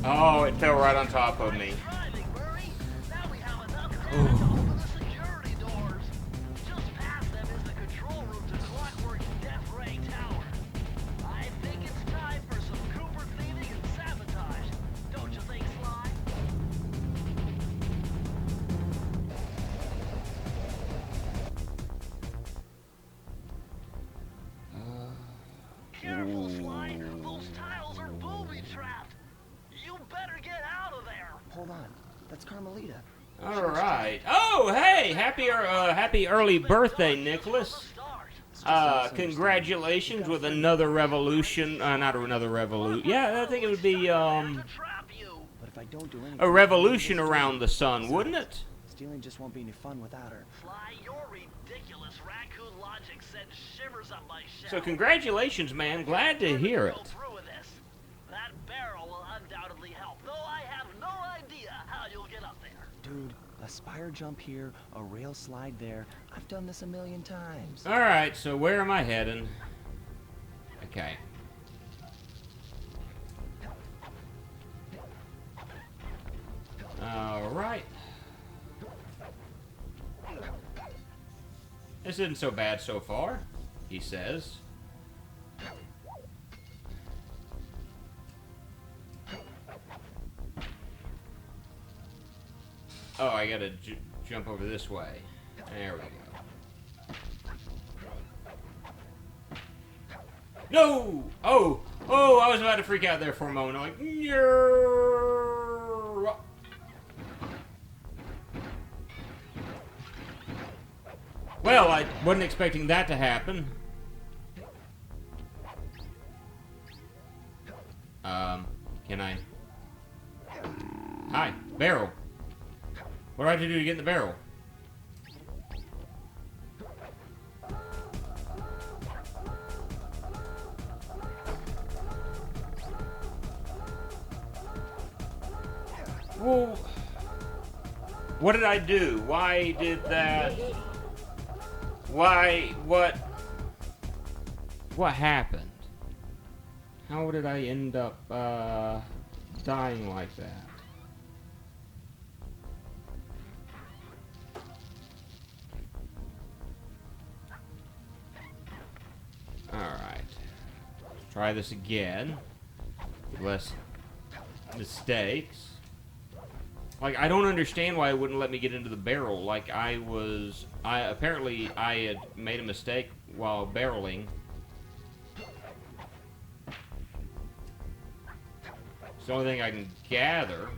Oh, it fell right on top of me. Driving, Murray. Now we have enough time to open the security doors. Just past them is the control room to Clockwork's Death Ray Tower. I think it's time for some Cooper thieving and sabotage. Don't you think, Sly? Careful, Sly. Those tiles are booby-trapped. You better get out of there. Hold on. That's Carmelita. All right. Oh, hey! Happy early birthday, Nicholas. Congratulations with another revolution. Not another revolution. Yeah, I think it would be To trap you. But if I don't do anything, a revolution around the sun, wouldn't it? stealing just won't be any fun without her. Sly, your ridiculous raccoon logic sends shivers up my shell. So congratulations, man. Glad to hear Go it. through with this. That barrel will undoubtedly help, though I have no idea how you'll get up there. Dude, a spire jump here, a rail slide there. I've done this a million times. All right. So where am I heading? Okay. All right. This isn't so bad so far, he says. Oh, I gotta jump over this way. There we go. No! Oh! Oh, I was about to freak out there for a moment. I'm like, "Nyerr." Well, I wasn't expecting that to happen. Can I? Hi, barrel. What do I have to do to get in the barrel? Well, what did I do? Why did that? Why? What happened? How did I end up dying like that? Alright. Try this again. Less mistakes. Like, I don't understand why it wouldn't let me get into the barrel. Like, apparently I had made a mistake while barreling. It's the only thing I can gather.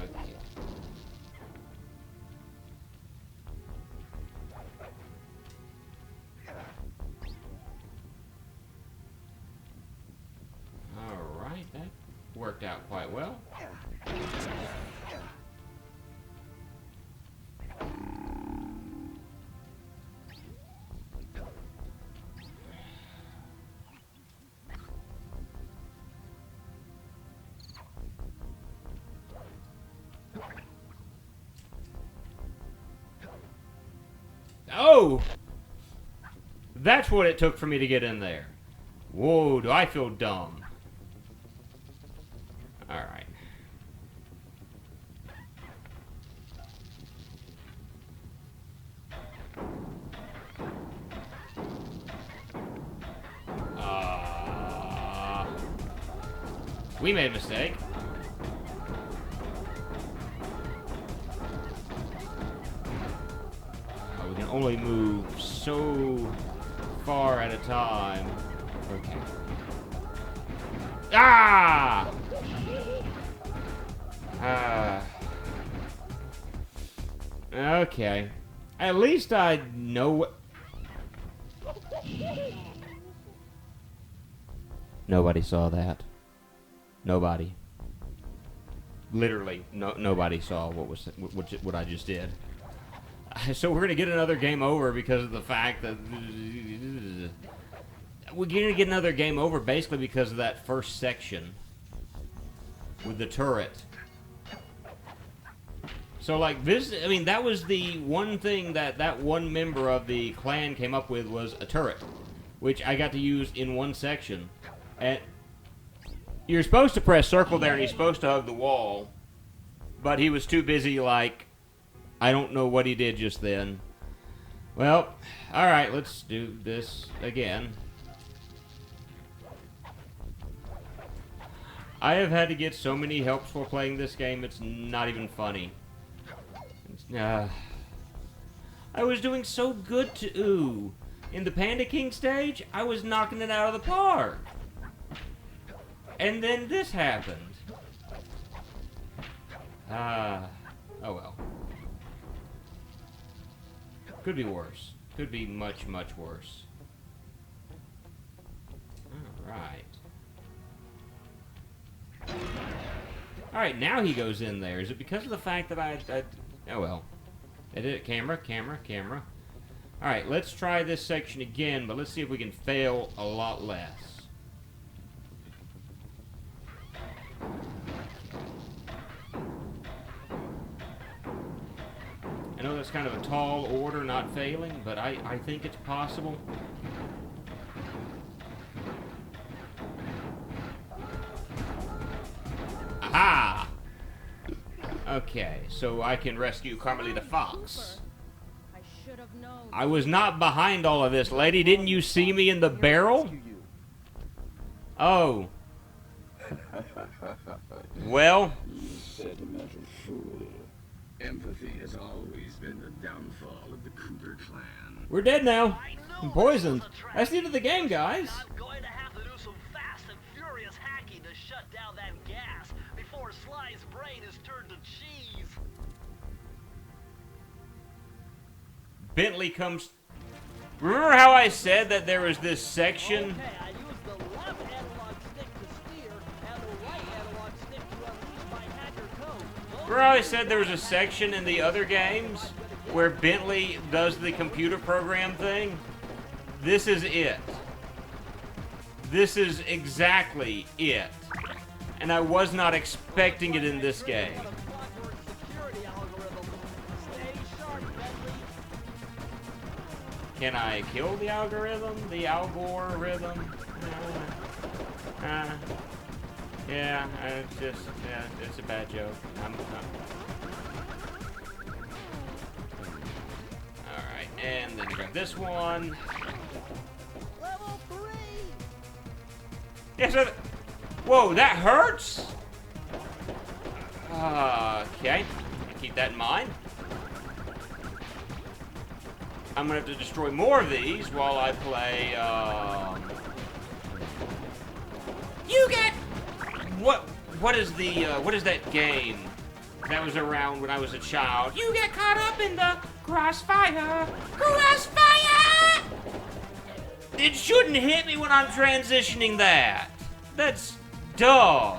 Okay. worked out quite well. Oh! That's what it took for me to get in there. Whoa, do I feel dumb. Alright. We made a mistake. Oh, we can only move so far at a time. Okay. Ah! Okay. At least I know what... Nobody saw that. Nobody. Literally, nobody saw what I just did. So we're gonna get another game over because of the fact that we're gonna get another game over basically because of that first section with the turret. So like this, I mean, that was the one thing that one member of the clan came up with was a turret, which I got to use in one section. And you're supposed to press circle there and he's supposed to hug the wall, but he was too busy, like, I don't know what he did just then. Well, alright, let's do this again. I have had to get so many helps for playing this game, it's not even funny. I was doing so good in the Panda King stage, I was knocking it out of the park. And then this happened. Oh well. Could be worse. Could be much, much worse. Alright. Alright, now he goes in there. Is it because of the fact that I oh well. I did it. Camera, camera, camera. Alright, let's try this section again, but let's see if we can fail a lot less. I know that's kind of a tall order, not failing, but I think it's possible. Aha! Okay, so I can rescue Carmelita Fox. I should have known. I was not behind all of this, lady. Didn't you see me in the barrel? Oh. Well. Sentimental fool. Empathy has always been the downfall of the Cougar clan. We're dead now. I I'm knew poisoned. this was a trap. That's the end of the game, guys. I'm going to have to do some fast and furious hacking to shut down that gas before Sly's brain is turned to cheese. Bentley comes... Remember how I said that there was this section... Okay, I used the left analog stick to steer and the right analog stick to unleash my hacker code. Remember how I said there was a section in the other games where Bentley does the computer program thing? This is it. This is exactly it. And I was not expecting it in this game. Can I kill the algorithm? The algorithm? Yeah, it's just, yeah, it's a bad joke. Alright, and then grab this one. Level 3! Yeah, so whoa, that hurts? Okay, keep that in mind. I'm gonna have to destroy more of these while I play, You get... What is that game that was around when I was a child? You get caught up in the crossfire! Crossfire! It shouldn't hit me when I'm transitioning that. That's dumb.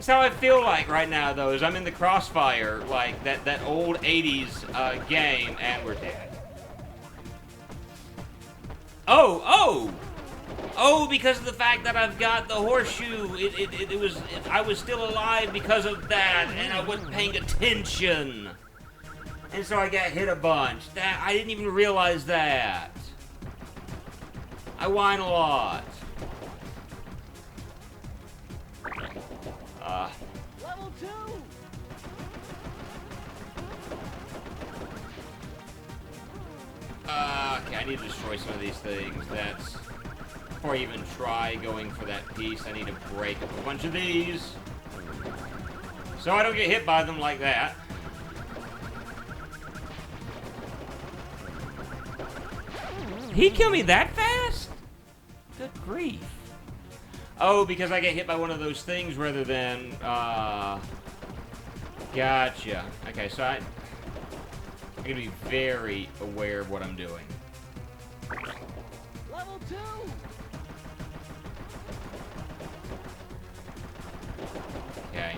how I feel like right now, though, is I'm in the crossfire, like that old 80s game, and we're dead. Oh, because of the fact that I've got the horseshoe, I was still alive because of that, and I wasn't paying attention. And so I got hit a bunch. I didn't even realize that. I whine a lot. Level 2! Okay, I need to destroy some of these things. That's... Before I even try going for that piece, I need to break up a bunch of these. So I don't get hit by them like that. He killed me that fast? Good grief. Oh, because I get hit by one of those things rather than, Gotcha. Okay, so I'm gonna be very aware of what I'm doing. Level 2! Okay.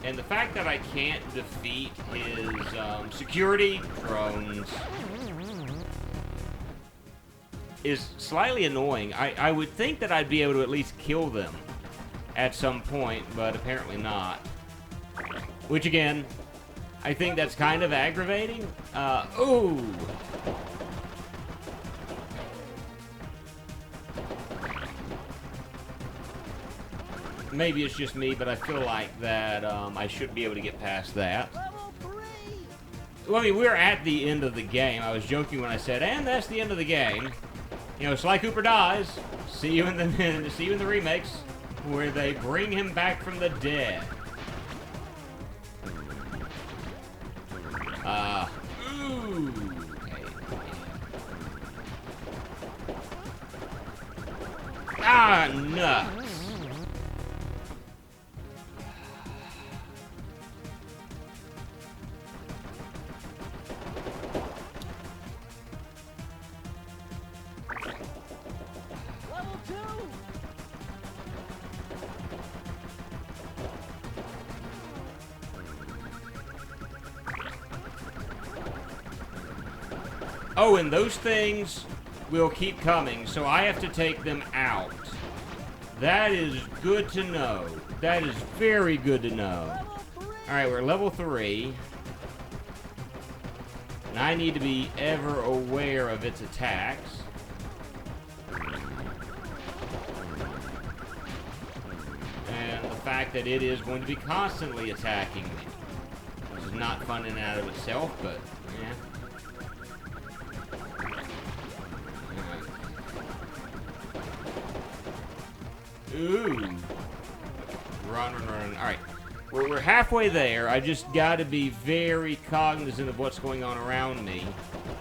And the fact that I can't defeat his, security drones is slightly annoying. I would think that I'd be able to at least kill them at some point, but apparently not. Which, again, I think that's kind of aggravating. Ooh! Maybe it's just me, but I feel like that I should be able to get past that. Level 3! Well, I mean, we're at the end of the game. I was joking when I said, and that's the end of the game. You know, Sly Cooper dies. See you in the remakes, where they bring him back from the dead. Ooh. Okay. Ah, nuts. Level 2! Oh, and those things will keep coming, so I have to take them out. That is good to know. That is very good to know. Alright, we're level 3. And I need to be ever aware of its attacks. And the fact that it is going to be constantly attacking me. Which is not fun in and out of itself, but, yeah. Ooh. Run. Alright. We're halfway there. I just got to be very cognizant of what's going on around me.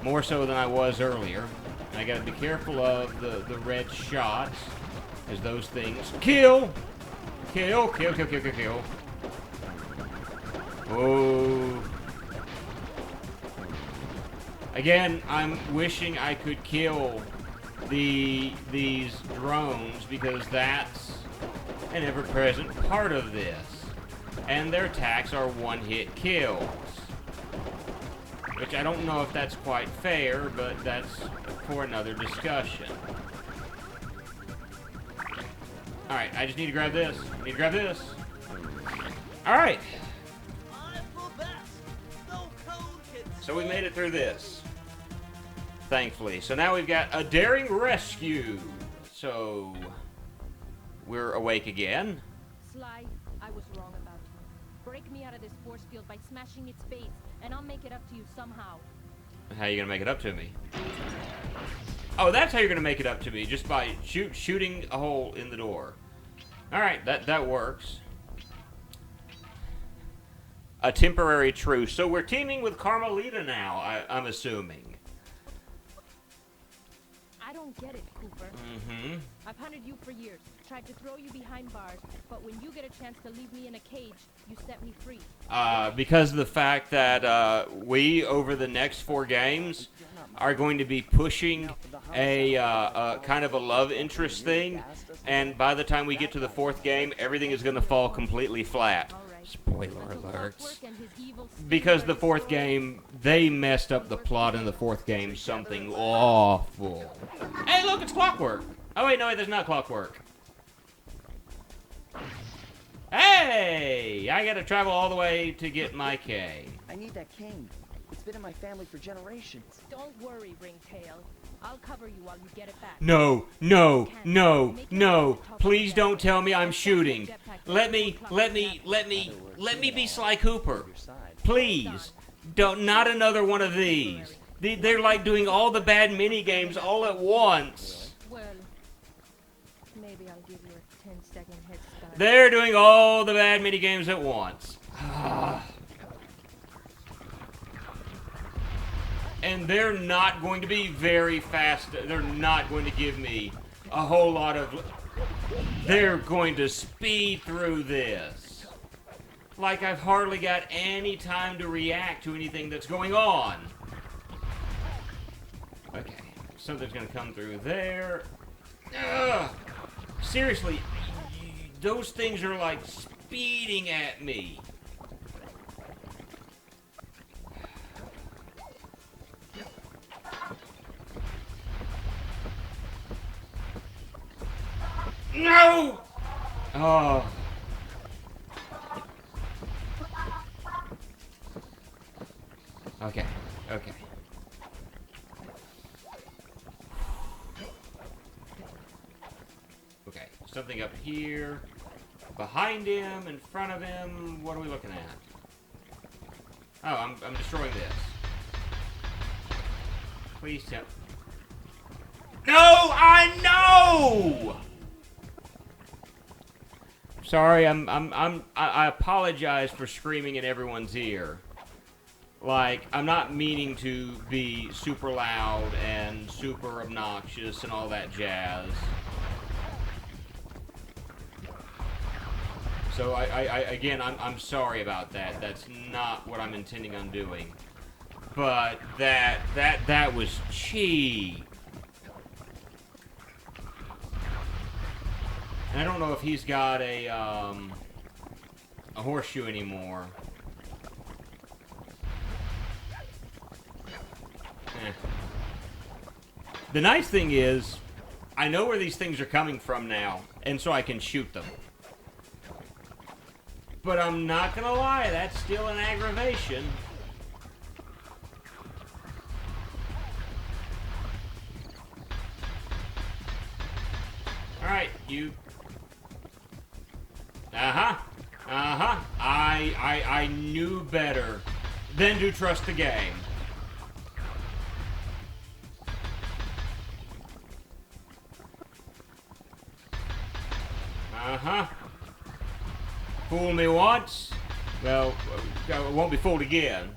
More so than I was earlier. And I got to be careful of the red shots. As those things kill. Kill. Oh. Again, I'm wishing I could kill these drones, because that's an ever-present part of this. And their attacks are one-hit kills. Which I don't know if that's quite fair, but that's for another discussion. Alright, I just need to grab this. Alright. So we made it through this. Thankfully. So now we've got a daring rescue. So we're awake again. Sly, I was wrong about you. Break me out of this force field by smashing its base, and I'll make it up to you somehow. How are you gonna make it up to me? Oh, that's how you're gonna make it up to me, just by shooting a hole in the door. Alright, that works. A temporary truce. So we're teaming with Carmelita now, I'm assuming. I don't don't get it, Cooper. Mm-hmm. I've hunted you for years, tried to throw you behind bars, but when you get a chance to leave me in a cage, you set me free. Because of the fact that we, over the next 4 games, are going to be pushing a kind of a love interest thing, and by the time we get to the 4th game, everything is going to fall completely flat. Spoiler alerts. Because the 4th game, they messed up the plot in the 4th game something awful. Hey, look, it's Clockwork. Oh, wait, no, there's not Clockwork. Hey! I gotta travel all the way to get my cane. I need that cane. It's been in my family for generations. Don't worry, Ringtail. I'll cover you while you get it back. No, no, no, no. Please don't tell me I'm shooting. Let me be Sly Cooper. Please. Don't, not another one of these. They're like doing all the bad mini games all at once. Well, maybe I'll give you a 10-second head start. They're doing all the bad mini games at once. And they're not going to be very fast. They're not going to give me a whole lot of... They're going to speed through this. Like I've hardly got any time to react to anything that's going on. Okay, something's going to come through there. Ugh. Seriously, those things are like speeding at me. No! Oh. Okay, okay. Okay, something up here. Behind him, in front of him. What are we looking at? Oh, I'm destroying this. Please tell. No, I know. Sorry, I apologize for screaming in everyone's ear. Like, I'm not meaning to be super loud and super obnoxious and all that jazz. So again, I'm sorry about that. That's not what I'm intending on doing. But that was cheap. And I don't know if he's got a horseshoe anymore. The nice thing is, I know where these things are coming from now, and so I can shoot them. But I'm not gonna lie, that's still an aggravation. Alright, you... I knew better than to trust the game. Fool me once, well, I won't be fooled again.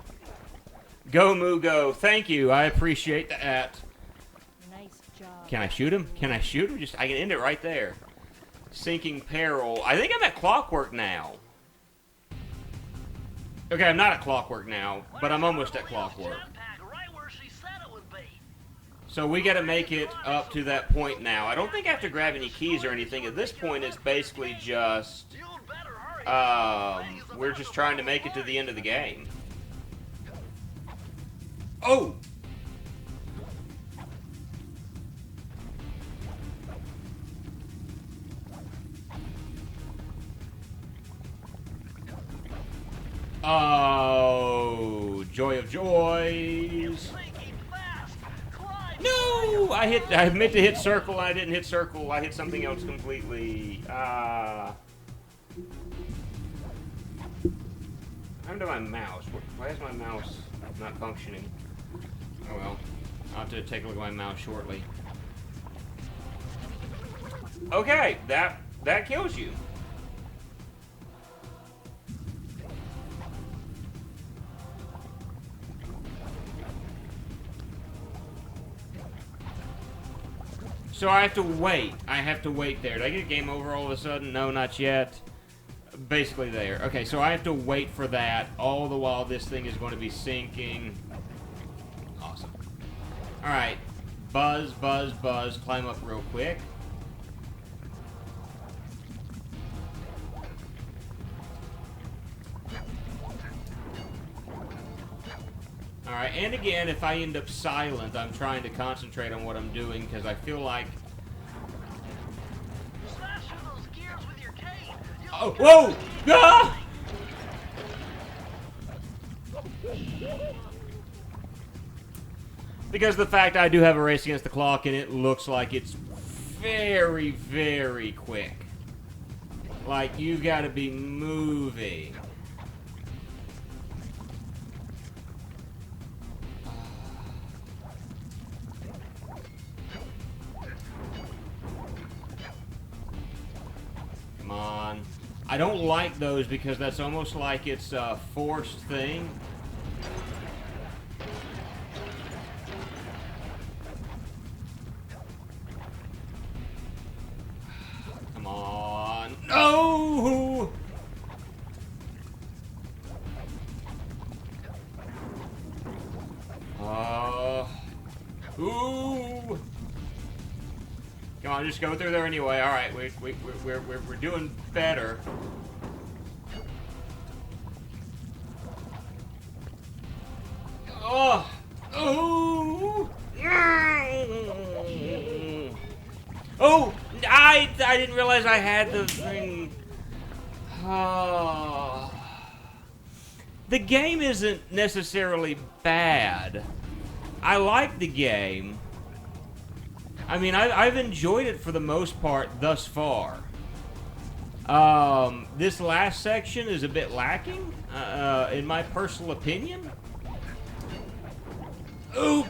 Go, Moo, go. Thank you, I appreciate that. Nice job. Can I shoot him? Can I shoot him? I can end it right there. Sinking peril. I think I'm at Clockwork now. Okay, I'm not at Clockwork now, but I'm almost at Clockwork. So we gotta make it up to that point now. I don't think I have to grab any keys or anything. At this point, it's basically just... we're just trying to make it to the end of the game. Oh! Oh, joy of joys. No! I meant to hit circle, I didn't hit circle. I hit something else completely. What happened to my mouse? Why is my mouse not functioning? Oh well. I'll have to take a look at my mouse shortly. Okay, that kills you. So I have to wait. I have to wait there. Did I get game over all of a sudden? No, not yet. Basically there. Okay, so I have to wait for that, all the while this thing is going to be sinking. Awesome. Alright. Buzz, buzz, buzz. Climb up real quick. Alright, and again, if I end up silent, I'm trying to concentrate on what I'm doing, because I feel like... Slash through those gears with your cane. Oh, whoa! Ah! Because the fact I do have a race against the clock, and it looks like it's very, very quick. Like, you've got to be moving. Come on. I don't like those because that's almost like it's a forced thing. Come on. No! Ooh! Come on, just go through there anyway. All right, we're doing better. Oh! Oh! Oh! I didn't realize I had the thing. Oh. The game isn't necessarily bad. I like the game. I mean, I've enjoyed it for the most part thus far. This last section is a bit lacking, in my personal opinion. Ooh!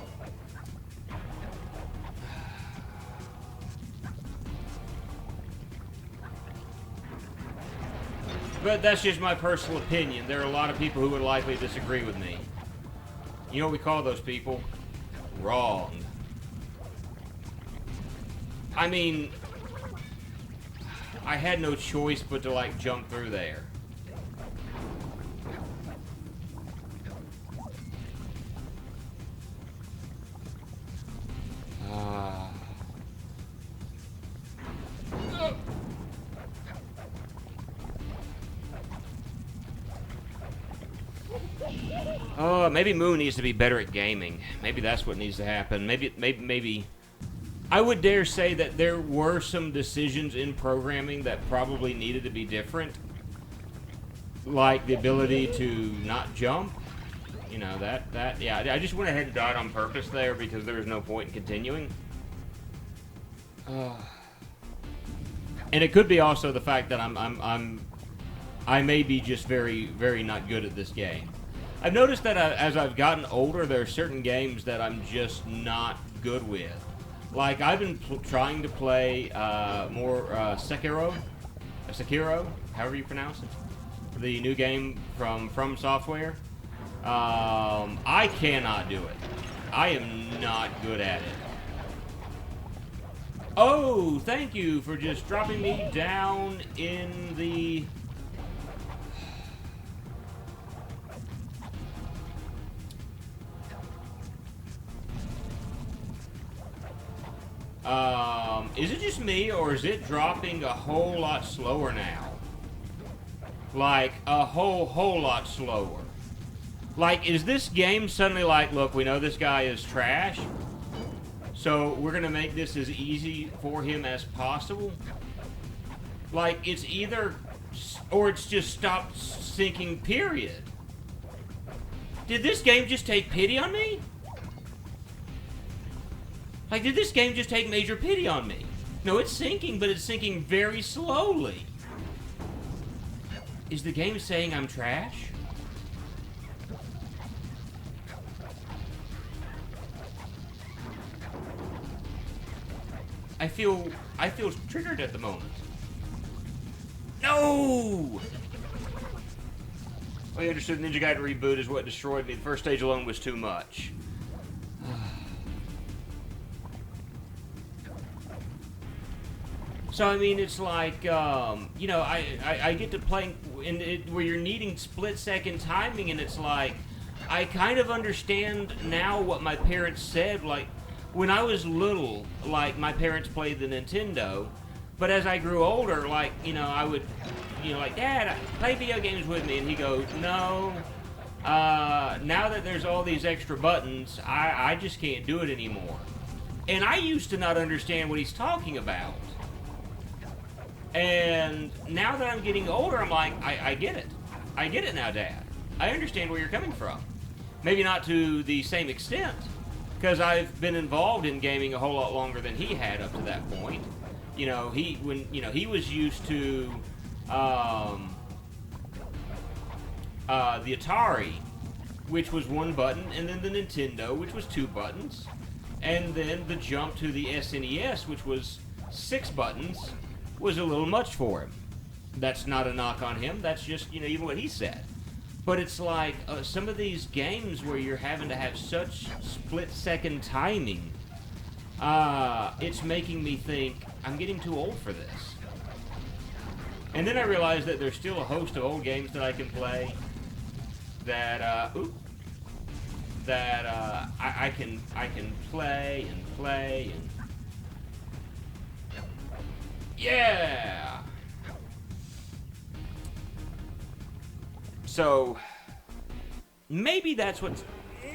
But that's just my personal opinion. There are a lot of people who would likely disagree with me. You know what we call those people? Wrong. I mean, I had no choice but to, like, jump through there. Maybe Moo needs to be better at gaming. Maybe that's what needs to happen. Maybe. I would dare say that there were some decisions in programming that probably needed to be different. Like the ability to not jump. You know, yeah, I just went ahead and died on purpose there because there was no point in continuing. And it could be also the fact that I may be just very, very not good at this game. I've noticed that as I've gotten older, there are certain games that I'm just not good with. Like, I've been trying to play more Sekiro, however you pronounce it. The new game from Software. I cannot do it. I am not good at it. Oh, thank you for just dropping me down in the... Is it just me, or is it dropping a whole lot slower now? Like, a whole lot slower. Like, is this game suddenly like, look, we know this guy is trash, so we're gonna make this as easy for him as possible? Like, it's either, or it's just stopped sinking, period. Did this game just take pity on me? Like, did this game just take major pity on me? No, it's sinking, but it's sinking very slowly. Is the game saying I'm trash? I feel triggered at the moment. No! I understood Ninja Gaiden Reboot is what destroyed me. The first stage alone was too much. So, I mean, it's like, you know, I get to play where you're needing split-second timing, and it's like, I kind of understand now what my parents said. Like, when I was little, like, my parents played the Nintendo, but as I grew older, like, you know, I would, you know, like, Dad, play video games with me, and he goes, no, now that there's all these extra buttons, I just can't do it anymore. And I used to not understand what he's talking about. And now that I'm getting older, I'm like, I get it. I get it now, Dad. I understand where you're coming from. Maybe not to the same extent, because I've been involved in gaming a whole lot longer than he had up to that point. You know, he was used to the Atari, which was one button, and then the Nintendo, which was 2 buttons, and then the jump to the SNES, which was 6 buttons, was a little much for him. That's not a knock on him. That's just, you know, even what he said. But it's like some of these games where you're having to have such split-second timing, it's making me think, I'm getting too old for this. And then I realized that there's still a host of old games that I can play that, I can play and play and... Yeah! So, maybe that's what's... No!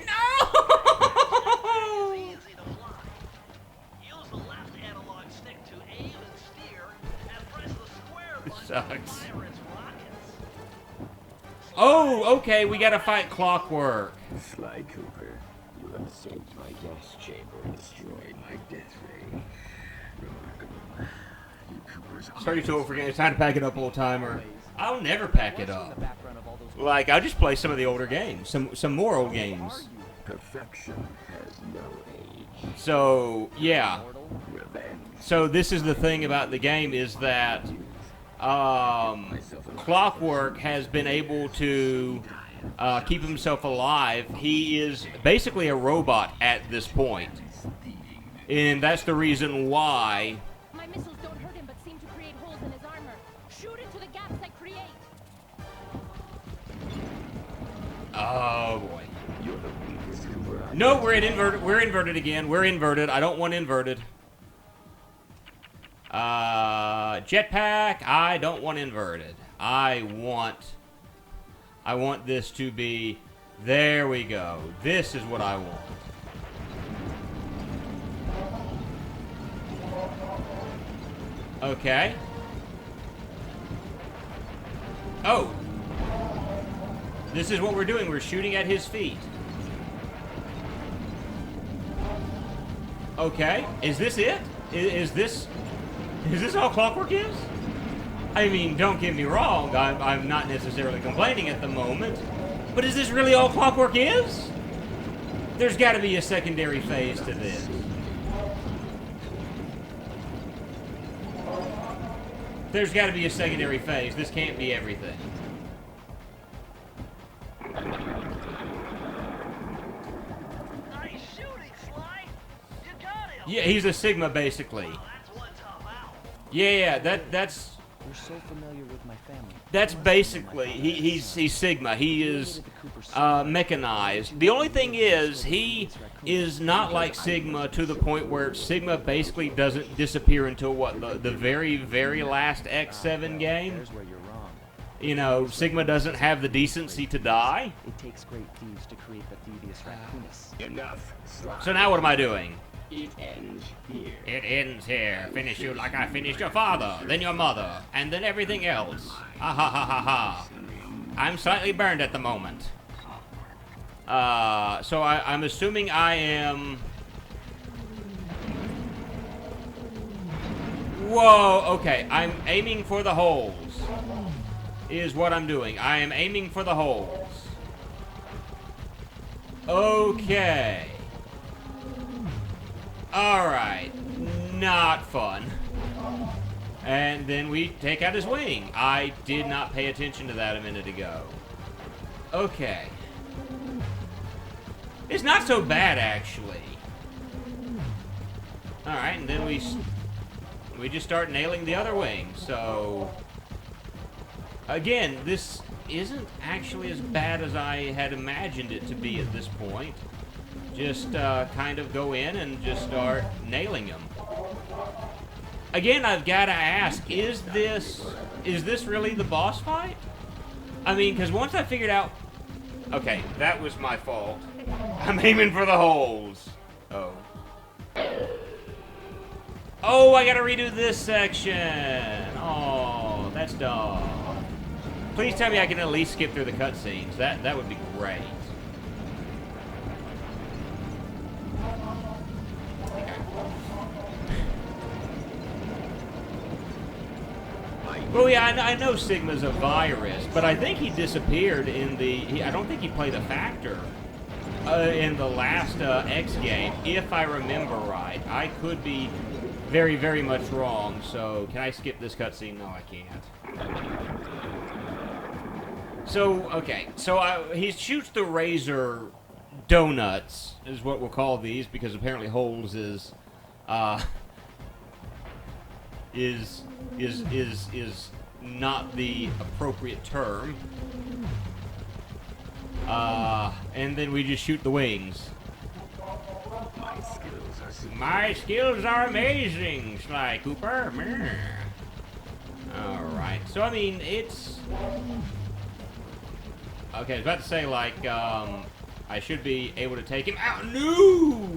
Easy to fly. Use the left analog stick to aim and steer, and press the square button to sucks. fire its rockets. Oh, okay, we gotta fight Clockwork. Sly Cooper, you have escaped my gas chamber and destroyed my death ray. Remarkable. You Coopers are... Sorry to forget, it's time to pack it up, old timer. I'll never pack it up. Like, I'll just play some of the older games, some more old games. Perfection has no age. So, yeah. Revenge. So this is the thing about the game is that Clockwork has been able to keep himself alive. He is basically a robot at this point. And that's the reason why... My missiles don't hurt him, but seem to create holes in his armor. Shoot into the gaps I create. Oh, boy. You're the weakest Cooper I No, we're inverted again. We're inverted. I don't want inverted. Jetpack. I don't want inverted. I want this to be... There we go. This is what I want. Okay. Oh. This is what we're doing. We're shooting at his feet. Okay. Is this it? Is this all Clockwork is? I mean, don't get me wrong. I'm not necessarily complaining at the moment. But is this really all Clockwork is? There's got to be a secondary phase to this. There's got to be a secondary phase. This can't be everything. Nice shooting, Sly. You got him. Yeah, he's a Sigma, basically. That's one tough out. Yeah, that's You're so familiar with my family. That's basically, he's Sigma. He is mechanized. The only thing is, he is not like Sigma to the point where Sigma basically doesn't disappear until, what, the very, very last X7 game? There's where you're wrong. You know, Sigma doesn't have the decency to die. It takes great thieves to create the Thievius Raccoonus. Enough. Sly. So now what am I doing? It ends here. It ends here. Finish you like I finished your father, then your mother, and then everything else. Ha ha ha ha ha. I'm slightly burned at the moment. So I'm assuming I am... Whoa, okay. I'm aiming for the holes. Is what I'm doing. I am aiming for the holes. Okay. Alright. Not fun. And then we take out his wing. I did not pay attention to that a minute ago. Okay. It's not so bad, actually. Alright, and then we we just start nailing the other wing. So, again, this isn't actually as bad as I had imagined it to be at this point. Just kind of go in and just start nailing them. Again, I've got to ask, is this really the boss fight? I mean, because once I figured out... Okay, that was my fault. I'm aiming for the holes. Oh. Oh, I gotta redo this section. Oh, that's dumb. Please tell me I can at least skip through the cutscenes. That would be great. Well, yeah, I know Sigma's a virus, but I think he disappeared in the... I don't think he played a factor in the last X game, if I remember right. I could be very, very much wrong, so can I skip this cutscene? No, I can't. So, okay, so he shoots the razor donuts, is what we'll call these, because apparently holes is not the appropriate term. And then we just shoot the wings. My skills are amazing, Sly Cooper. Alright, so I mean, it's... Okay, I was about to say, like, I should be able to take him out. No!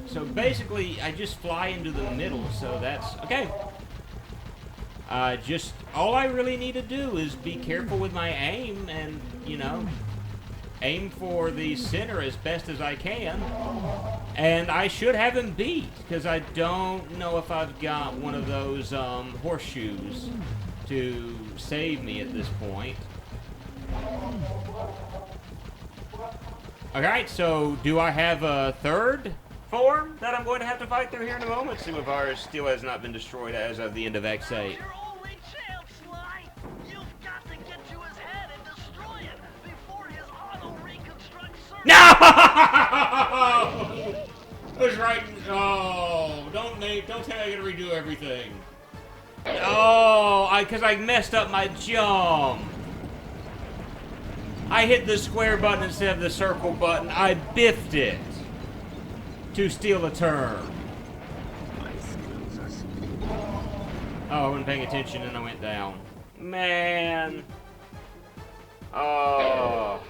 So basically, I just fly into the middle, so that's... Okay. Just, all I really need to do is be careful with my aim and, you know, aim for the center as best as I can. And I should have him beat, because I don't know if I've got one of those horseshoes to save me at this point. Alright, so do I have a third form that I'm going to have to fight through here in a moment? Simavara still has not been destroyed as of the end of X8. Your only chance, Sly. You've got to get to his head and destroy it before his auto-reconstruct circuit. No! I was right. Oh, don't tell me I gotta redo everything. Oh, because I messed up my jump. I hit the square button instead of the circle button. I biffed it to steal a turn. Oh, I wasn't paying attention and I went down. Man. Oh.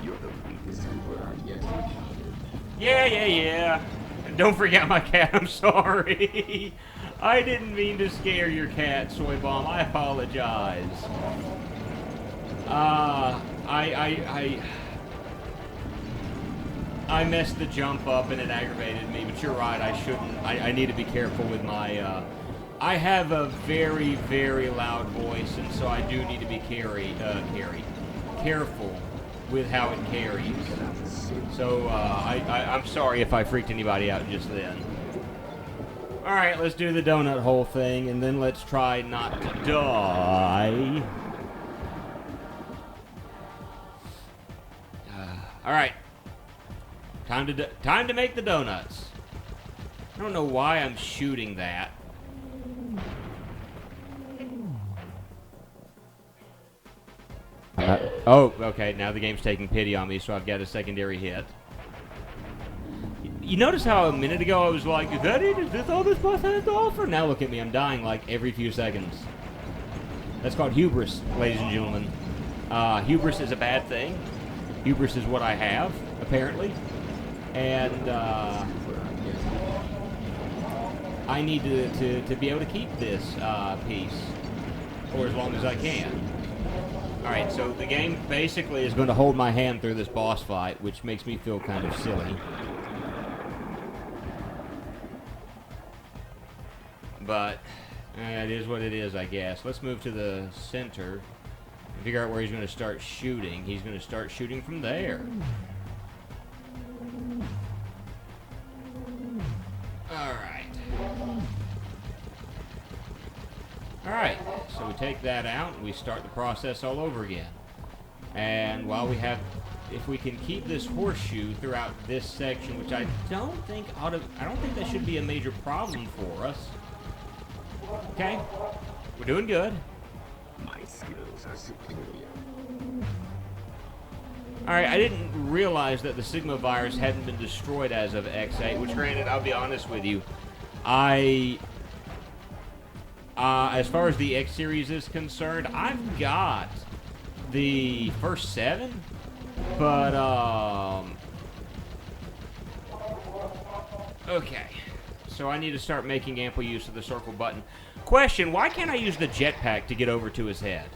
You're the weakest Cooper I've yet encountered. Yeah. Don't freak out my cat, I'm sorry. I didn't mean to scare your cat, Soy Bomb. I apologize. I messed the jump up and it aggravated me, but you're right, I shouldn't. I need to be careful with my, I have a very, very loud voice, and so I do need to be careful with how it carries. So, I'm sorry if I freaked anybody out just then. Alright, let's do the donut hole thing, and then let's try not to die. Alright. Time to make the donuts. I don't know why I'm shooting that. Oh, okay, now the game's taking pity on me, so I've got a secondary hit. You notice how a minute ago I was like, is that it? Is this all this boss has to offer? Now look at me, I'm dying like every few seconds. That's called hubris, ladies and gentlemen. Hubris is a bad thing. Hubris is what I have, apparently. And, I need to be able to keep this, piece for as long as I can. Alright, so the game basically is going to hold my hand through this boss fight, which makes me feel kind of silly. But, it is what it is, I guess. Let's move to the center and figure out where he's going to start shooting. He's going to start shooting from there. Alright, so we take that out and we start the process all over again. And while we have if we can keep this horseshoe throughout this section, which I don't think that should be a major problem for us. Okay, we're doing good. My skills are superior. Alright, I didn't realize that the Sigma virus hadn't been destroyed as of X8, which granted, I'll be honest with you, as far as the X series is concerned, I've got the first 7, but, okay. So I need to start making ample use of the circle button. Question, why can't I use the jetpack to get over to his head?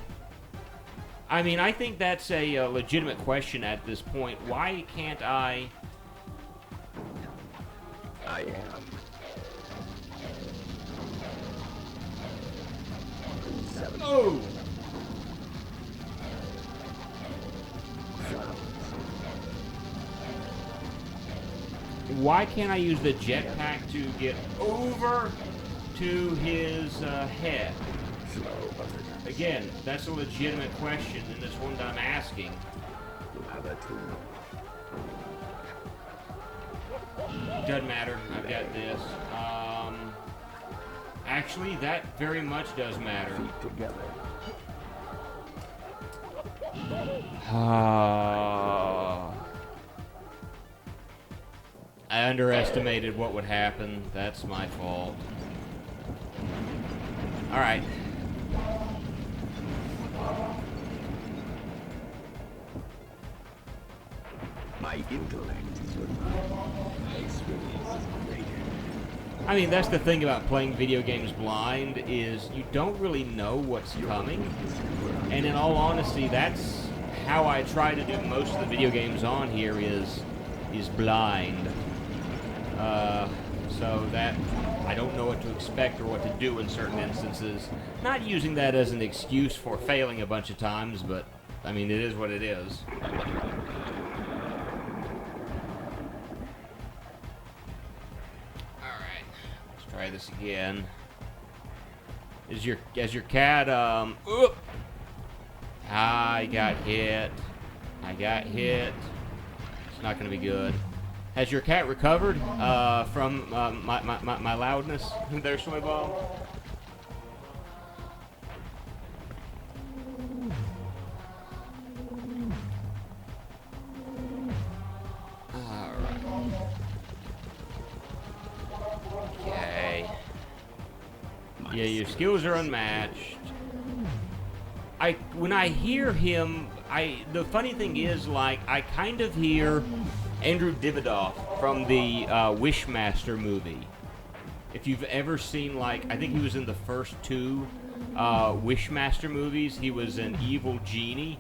I mean, I think that's a legitimate question at this point. Why can't I... I am. 7. Oh! Why can't I use the jetpack to get over to his head? Again, that's a legitimate question, and it's one that I'm asking. You'll have a tool. Doesn't matter. I've got this. Actually, that very much does matter. Together. I underestimated what would happen. That's my fault. Alright. My intellect is refined. My experience is greater. I mean, that's the thing about playing video games blind, is you don't really know what's coming. And in all honesty, that's how I try to do most of the video games on here is blind. So that I don't know what to expect or what to do in certain instances. Not using that as an excuse for failing a bunch of times, but I mean, it is what it is. Alright, let's try this again. Is your cat, oop! I got hit. I got hit. It's not gonna be good. Has your cat recovered from my loudness there, Soyball? Alright. Okay. Yeah, your skills are unmatched. When I hear him, the funny thing is, like, I kind of hear Andrew Davidoff from the Wishmaster movie. If you've ever seen, like, I think he was in the first 2 Wishmaster movies. He was an evil genie,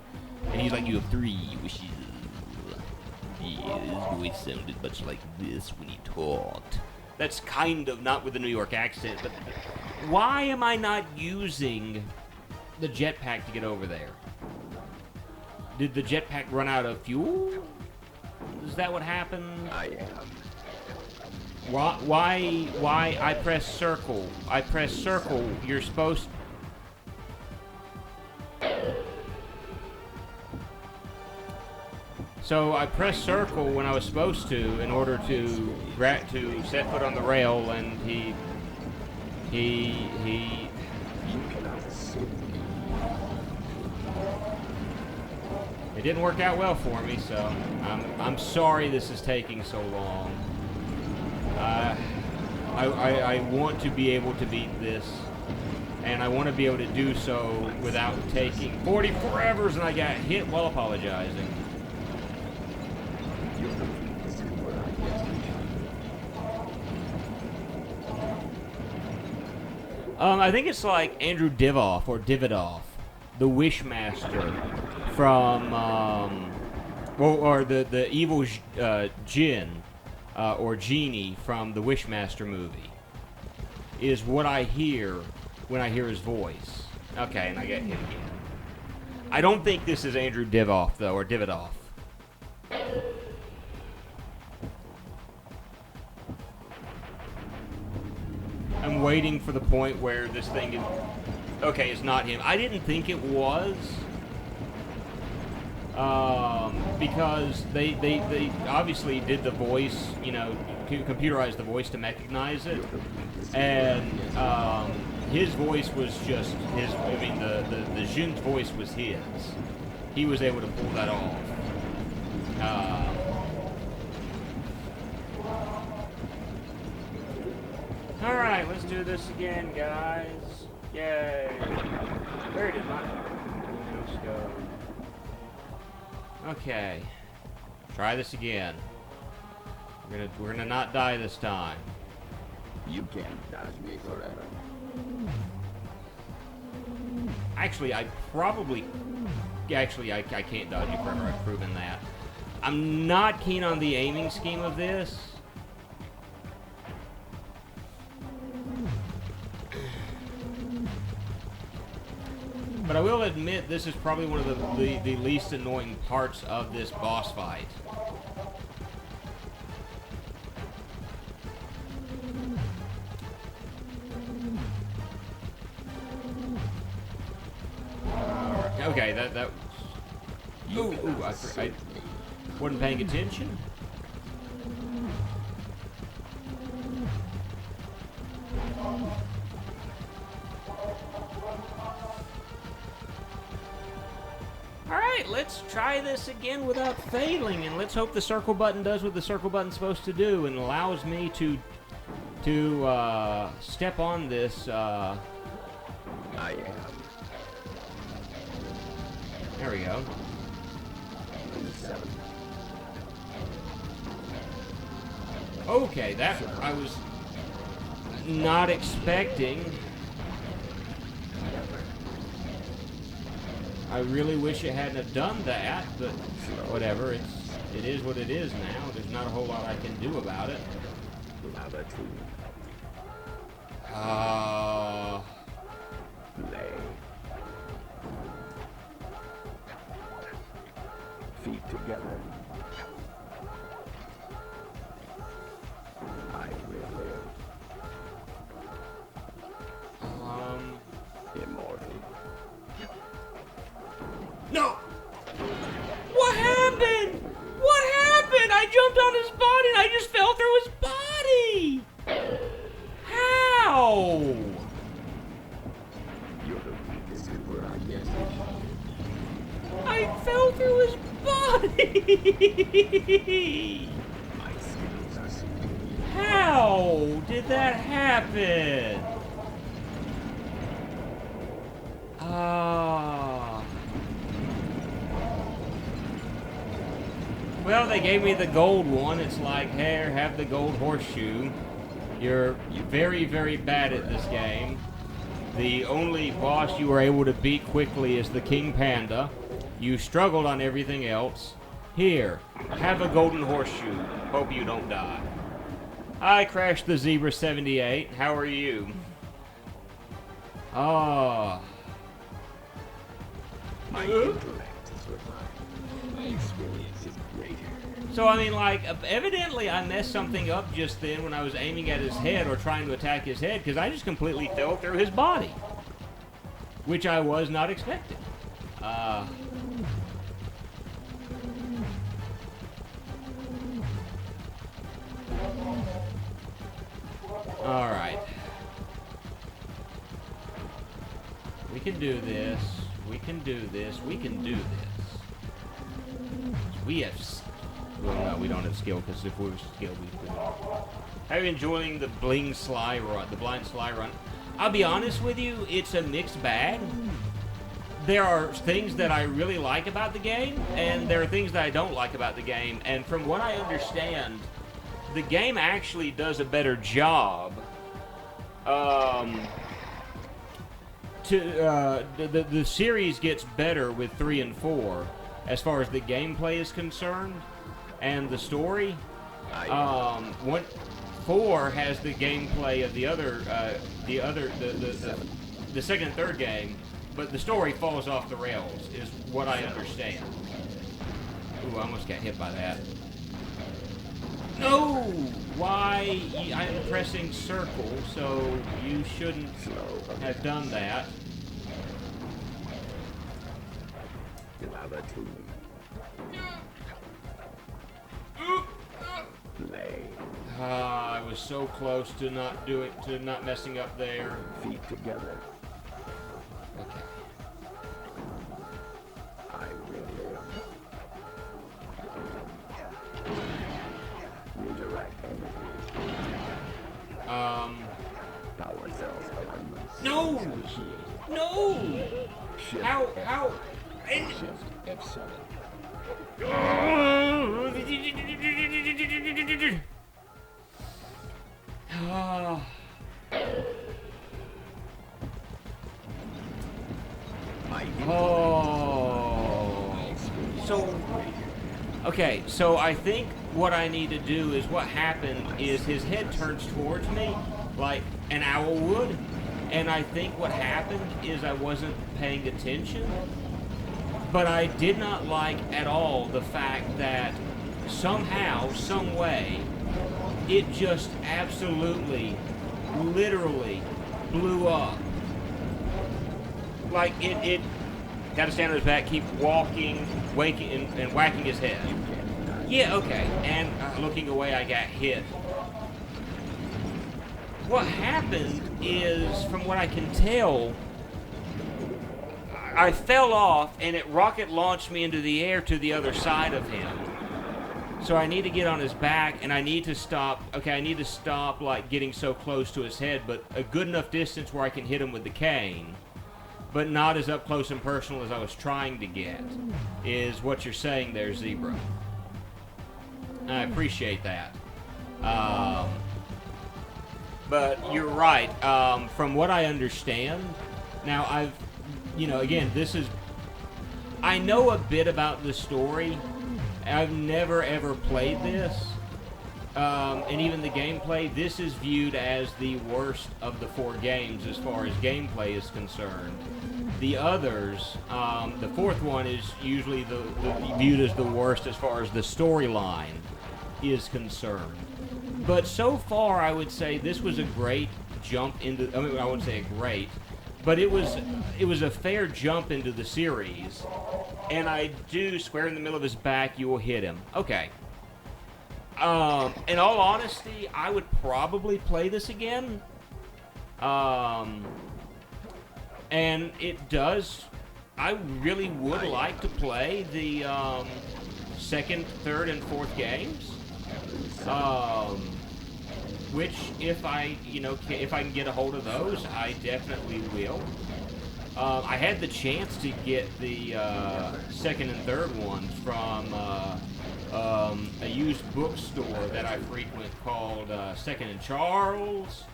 and he's like, you have 3 wishes. Yeah, his voice sounded much like this when he talked. That's kind of not with the New York accent, but why am I not using the jetpack to get over there? Did the jetpack run out of fuel? Is that what happened? I am. Why I press circle? I press circle. You're supposed... So I pressed circle when I was supposed to in order to set foot on the rail, and he it didn't work out well for me, so I'm sorry this is taking so long. I want to be able to beat this, and I want to be able to do so without taking 40 forevers, and I got hit while apologizing. I think it's like Andrew Divoff or Davidoff, the Wishmaster from, or the evil Jinn or genie from the Wishmaster movie, is what I hear when I hear his voice. Okay, and I get hit again. I don't think this is Andrew Divoff, though, or Davidoff. I'm waiting for the point where this thing is... Okay, it's not him. I didn't think it was. because they obviously did the voice, you know, computerized the voice to mechanize it, and his voice was just his. I mean, the Jun's voice was his. He was able to pull that off. All right, let's do this again, guys. Yay! Where did my mouse go? Okay, try this again. We're gonna not die this time. You can't dodge me forever. Actually, I can't dodge you forever. I've proven that. I'm not keen on the aiming scheme of this. But I will admit, this is probably one of the least annoying parts of this boss fight. Okay, that. Ooh, I wasn't paying attention. Alright, let's try this again without failing, and let's hope the circle button does what the circle button's supposed to do and allows me to step on this. I am. There we go. 7. Okay, that I was not expecting. I really wish it hadn't have done that, but whatever. It is what it is now. There's not a whole lot I can do about it. Lay. Feet together. I will live. Immortal. No! What happened? What happened? I jumped on his body and I just fell through his body! How? You're the weakest Cooper, I guess. I fell through his body! My skills are superior. How did that happen? Well, they gave me the gold one. It's like, here, have the gold horseshoe. You're very, very bad at this game. The only boss you were able to beat quickly is the King Panda. You struggled on everything else. Here, have a golden horseshoe. Hope you don't die. I crashed the Zebra 78. How are you? My intellect is refined. My experience is greater. So, I mean, like, evidently I messed something up just then when I was aiming at his head or trying to attack his head, because I just completely fell through his body. Which I was not expecting. Alright. We can do this. We can do this. We can do this. We have... Well, no, we don't have skill, because if we were skilled, we could. Are you enjoying the blind sly run? I'll be honest with you, it's a mixed bag. There are things that I really like about the game, and there are things that I don't like about the game. And from what I understand, the game actually does a better job. The series gets better with 3 and 4 as far as the gameplay is concerned. And the story, 4 has the gameplay of the second and third game, but the story falls off the rails, is what I understand. Ooh, I almost got hit by that. No! Why? I'm pressing circle, so you shouldn't have done that. I was so close to not messing up there. Feet together. Okay. I really am. Redirect energy. Power cells alignments. No! Initiate. No! Shift How? Shift F7. Okay, so I think what I need to do is what happened is his head turns towards me like an owl would, and I think what happened is I wasn't paying attention, but I did not like at all the fact that somehow, some way, it just absolutely, literally blew up. Like it got to stand on his back, keep walking, waking, and whacking his head. Yeah, okay. And looking away, I got hit. What happened is, from what I can tell, I fell off and it rocket launched me into the air to the other side of him. So I need to get on his back and I need to stop. Okay, I need to stop like getting so close to his head, but a good enough distance where I can hit him with the cane. But not as up close and personal as I was trying to get, is what you're saying there, Zebra. I appreciate that. But you're right. From what I understand, now again, I know a bit about the story. I've never ever played this. And even the gameplay, this is viewed as the worst of the 4 games as far as gameplay is concerned. The others, the 4th one is usually viewed as the worst as far as the storyline is concerned. But so far, I would say this was a great jump into, I mean, I wouldn't say a great, but it was a fair jump into the series. And I do, square in the middle of his back, you will hit him. Okay. In all honesty, I would probably play this again. And it does, I really would like to play the 2nd, 3rd, and 4th games. Which, if I can get a hold of those, I definitely will. I had the chance to get the 2nd and 3rd ones from a used bookstore that I frequent called 2nd and Charles.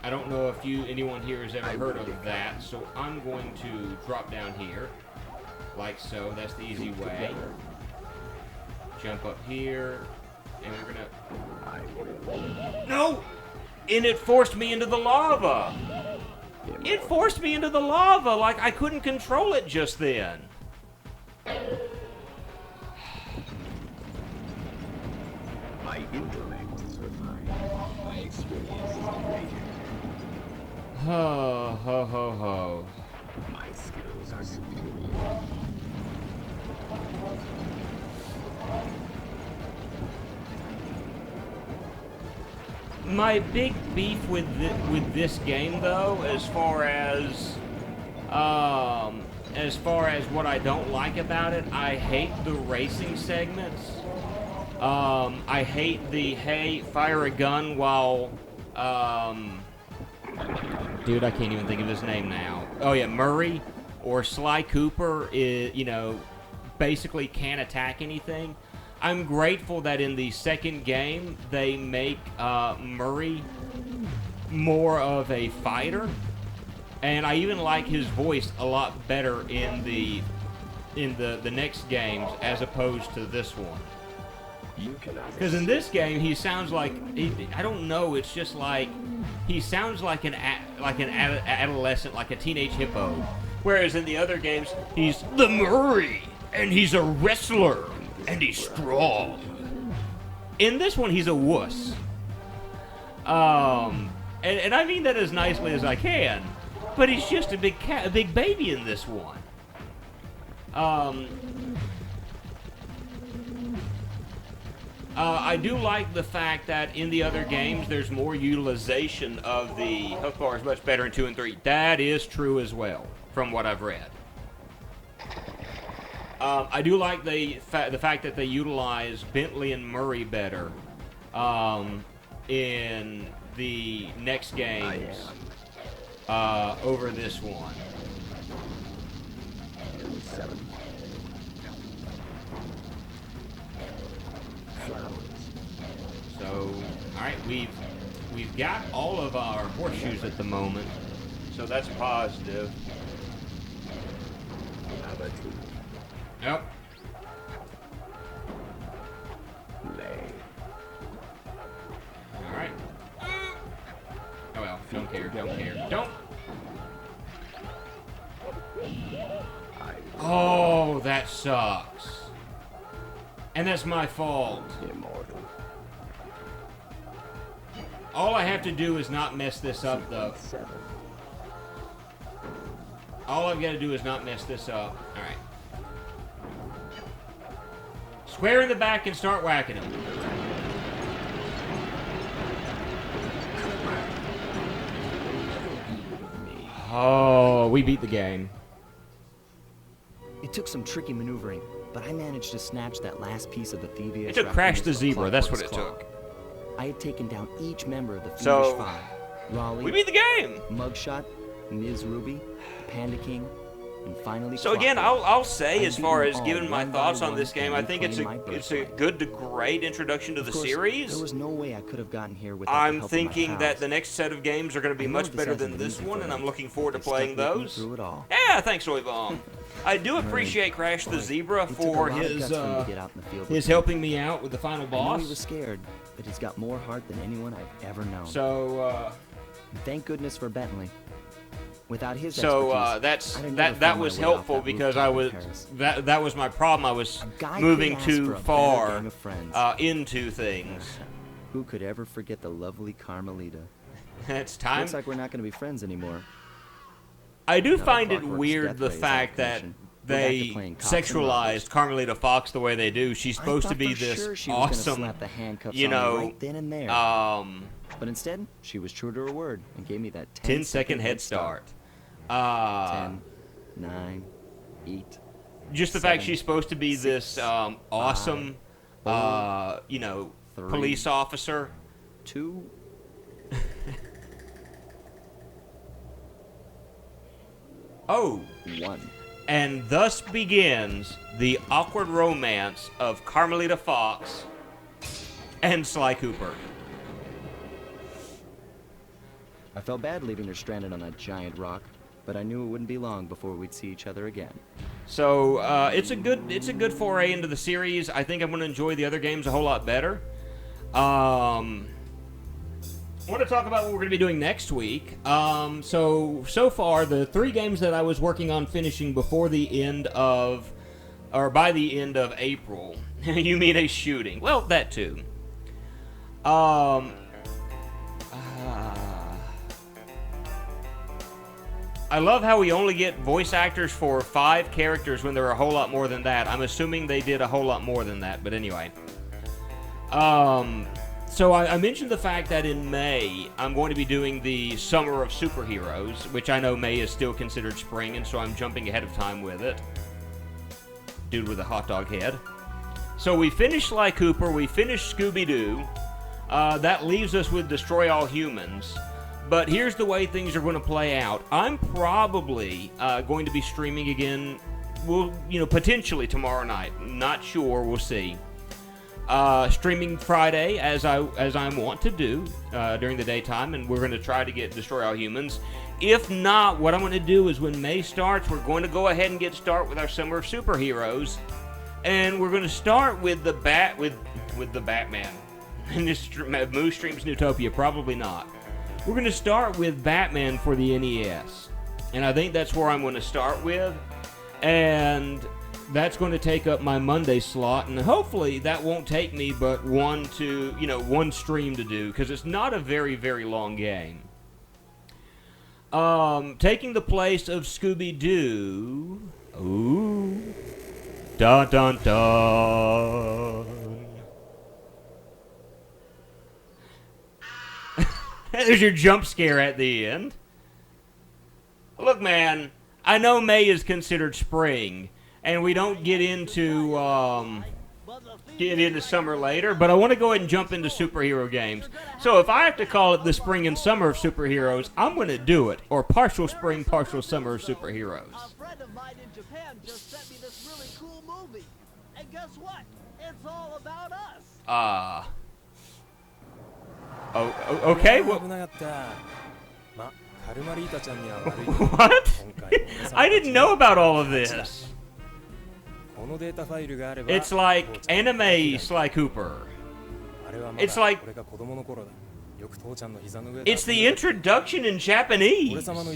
I don't know if anyone here has ever heard of that, so I'm going to drop down here, like so. That's the easy way. Jump up here, and we're gonna... No! And it forced me into the lava! It forced me into the lava, like I couldn't control it just then. My intellect is refined. My experience is greater. Ho, ho, ho, ho. My skills are superior. My big beef with this game, though, as far as what I don't like about it, I hate the racing segments. I hate the, hey, fire a gun while, dude, I can't even think of his name now. Oh yeah, Murray or Sly Cooper is, basically can't attack anything. I'm grateful that in the 2nd game they make Murray more of a fighter, and I even like his voice a lot better in the next games as opposed to this one. Because in this game he sounds like I don't know. It's just like he sounds like an adolescent, like a teenage hippo. Whereas in the other games he's the Murray and he's a wrestler. And he's strong. In this one, he's a wuss. And I mean that as nicely as I can, but he's just a big baby in this one. I do like the fact that in the other games there's more utilization of the health bars much better in 2 and 3. That is true as well, from what I've read. I do like the fact that they utilize Bentley and Murray better in the next games over this one. So, all right, we've got all of our horseshoes at the moment, so that's positive. Yep. All right. Oh well, don't care. Don't. Oh, that sucks. And that's my fault. All I have to do is not mess this up, though. All I've got to do is not mess this up. All right. Square in the back and start whacking him. Oh, we beat the game. It took some tricky maneuvering, but I managed to snatch that last piece of the Thievius. It took Crash the Raccoonus Zebra, that's what it clock. took. I had taken down each member of the Fiendish So, Five. Raleigh, we beat the game! Mugshot, Ms. Ruby, Panda King, and finally So again, Clockwork. I'll say, I've as far beaten as all giving my one by thoughts on one this game, and I think it's reclaimed my a birthright. good to great introduction to the Of course, series. There was no way I could have gotten here without the I'm help of thinking my that pals. the next set of games are going to be I know much this better hasn't than been this easy one, for and them. I'm looking forward to They stuck playing with me those. through it all. Yeah, thanks, Royvon. I do appreciate Crash the Boy, Zebra it took a for lot of his guts for him to get out in the field with his me. helping me out with the final I know he was boss. scared, but he's got more heart than anyone I've ever known. So And thank goodness for Bentley. Without his so expertise, I'd have never that found my was way off helpful that because rooftop I in was Paris. that was my problem. I was A guy moving couldn't ask too for a better far gang of friends. into things. Who could ever forget the lovely Carmelita? It's time. Looks like we're not going to be friends anymore. I do Now that find it Clockwork's weird death the ray is fact out of that commission. We're back to they playing cops and sexualized Carmelita Fox the way they do. She's I supposed to thought be for this sure she was gonna awesome, slap the handcuffs you on me know, right then and there. But instead, she was true to her word and gave me that 10-second head start. 10, 9, 8. Just the fact 7, she's supposed to be 6, this awesome, 4, you know, 3, police officer. 2. Oh, 1. and thus begins the awkward romance of Carmelita Fox and Sly Cooper. I felt bad leaving her stranded on that giant rock, but I knew it wouldn't be long before we'd see each other again. So it's a good foray into the series. I think I'm going to enjoy the other games a whole lot better. I want to talk about what we're going to be doing next week. So far, the 3 games that I was working on finishing before the end of, or by the end of April. You mean a shooting? Well, that too. I love how we only get voice actors for 5 characters when there are a whole lot more than that. I'm assuming they did a whole lot more than that, but anyway. So I mentioned the fact that in May, I'm going to be doing the Summer of Superheroes, which I know May is still considered spring, and so I'm jumping ahead of time with it. Dude with a hot dog head. So we finished Sly Cooper, we finished Scooby-Doo. That leaves us with Destroy All Humans. But here's the way things are going to play out. I'm probably going to be streaming again, potentially tomorrow night. Not sure, we'll see. Streaming Friday, as I want to do during the daytime, and we're going to try to get Destroy All Humans. If not, what I'm going to do is when May starts, we're going to go ahead and get started with our Summer of Superheroes, and we're going to start with the Batman. And this Moo streams Newtopia, probably not. We're going to start with Batman for the NES, and I think that's where I'm going to start with, and that's going to take up my Monday slot, and hopefully that won't take me but one stream to do, because it's not a very, very long game. Taking the place of Scooby-Doo. Ooh. Dun dun dun. There's your jump scare at the end. Look, man, I know May is considered spring, and we don't get into summer later, but I want to go ahead and jump into superhero games. So if I have to call it the spring and summer of superheroes, I'm going to do it. Or partial spring, partial summer of superheroes. A friend of mine in Japan just sent me this really cool movie. And guess what? It's all about us. Okay. What? I didn't know about all of this. It's like anime Sly Cooper. It's like... It's the introduction in Japanese. I'm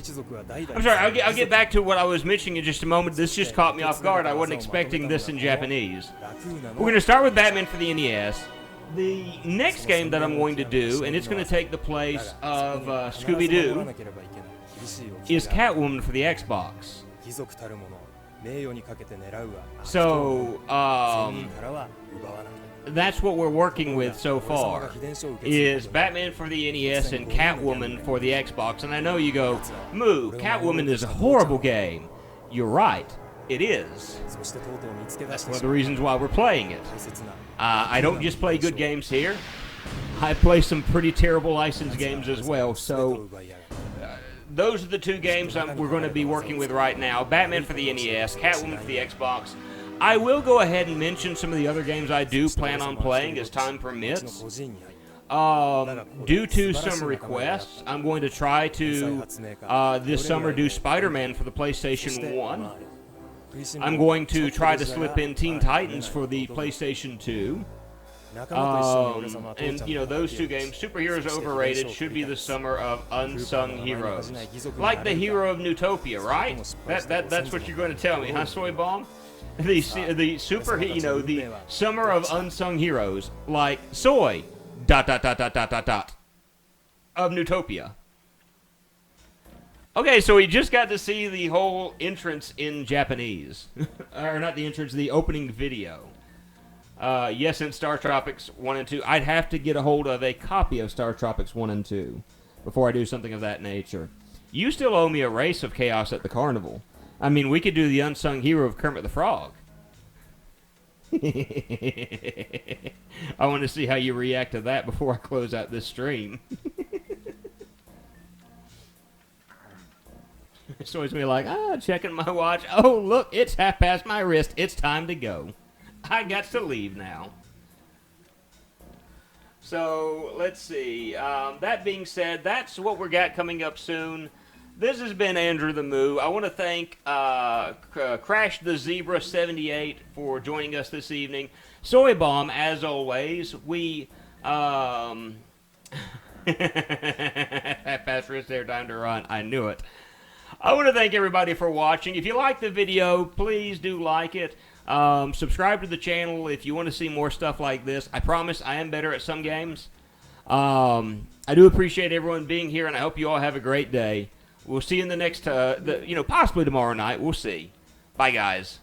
sorry, I'll get back to what I was mentioning in just a moment. This just caught me off guard. I wasn't expecting this in Japanese. We're going to start with Batman for the NES. The next game that I'm going to do, and it's going to take the place of Scooby-Doo, is Catwoman for the Xbox. So, that's what we're working with so far, is Batman for the NES and Catwoman for the Xbox. And I know you go, Moo, Catwoman is a horrible game. You're right, it is. That's one of the reasons why we're playing it. I don't just play good games here. I play some pretty terrible licensed games as well, so... those are the two games we're going to be working with right now. Batman for the NES, Catwoman for the Xbox. I will go ahead and mention some of the other games I do plan on playing as time permits. Due to some requests, I'm going to try to, this summer, do Spider-Man for the PlayStation 1. I'm going to try to slip in Teen Titans for the PlayStation 2. And, you know, those two games, Superheroes Overrated, should be the summer of unsung heroes. Like the hero of Newtopia, right? That's what you're going to tell me, huh, Soy Bomb? The summer of unsung heroes, like Soy, ... of Newtopia. Okay, so we just got to see the whole entrance in Japanese. Or not the entrance, the opening video. Yes, in Star Tropics 1 and 2. I'd have to get a hold of a copy of Star Tropics 1 and 2 before I do something of that nature. You still owe me a race of Chaos at the Carnival. I mean, we could do the unsung hero of Kermit the Frog. I want to see how you react to that before I close out this stream. It's always me like, checking my watch. Oh, look, it's half past my wrist. It's time to go. I got to leave now. So, let's see. That being said, that's what we got coming up soon. This has been Andrew the Moo. I want to thank Crash the Zebra 78 for joining us this evening. Soy Bomb, as always. We half past wrist there, time to run. I knew it. I want to thank everybody for watching. If you like the video, please do like it. Subscribe to the channel if you want to see more stuff like this. I promise I am better at some games. I do appreciate everyone being here, and I hope you all have a great day. We'll see you in the next, possibly tomorrow night. We'll see. Bye, guys.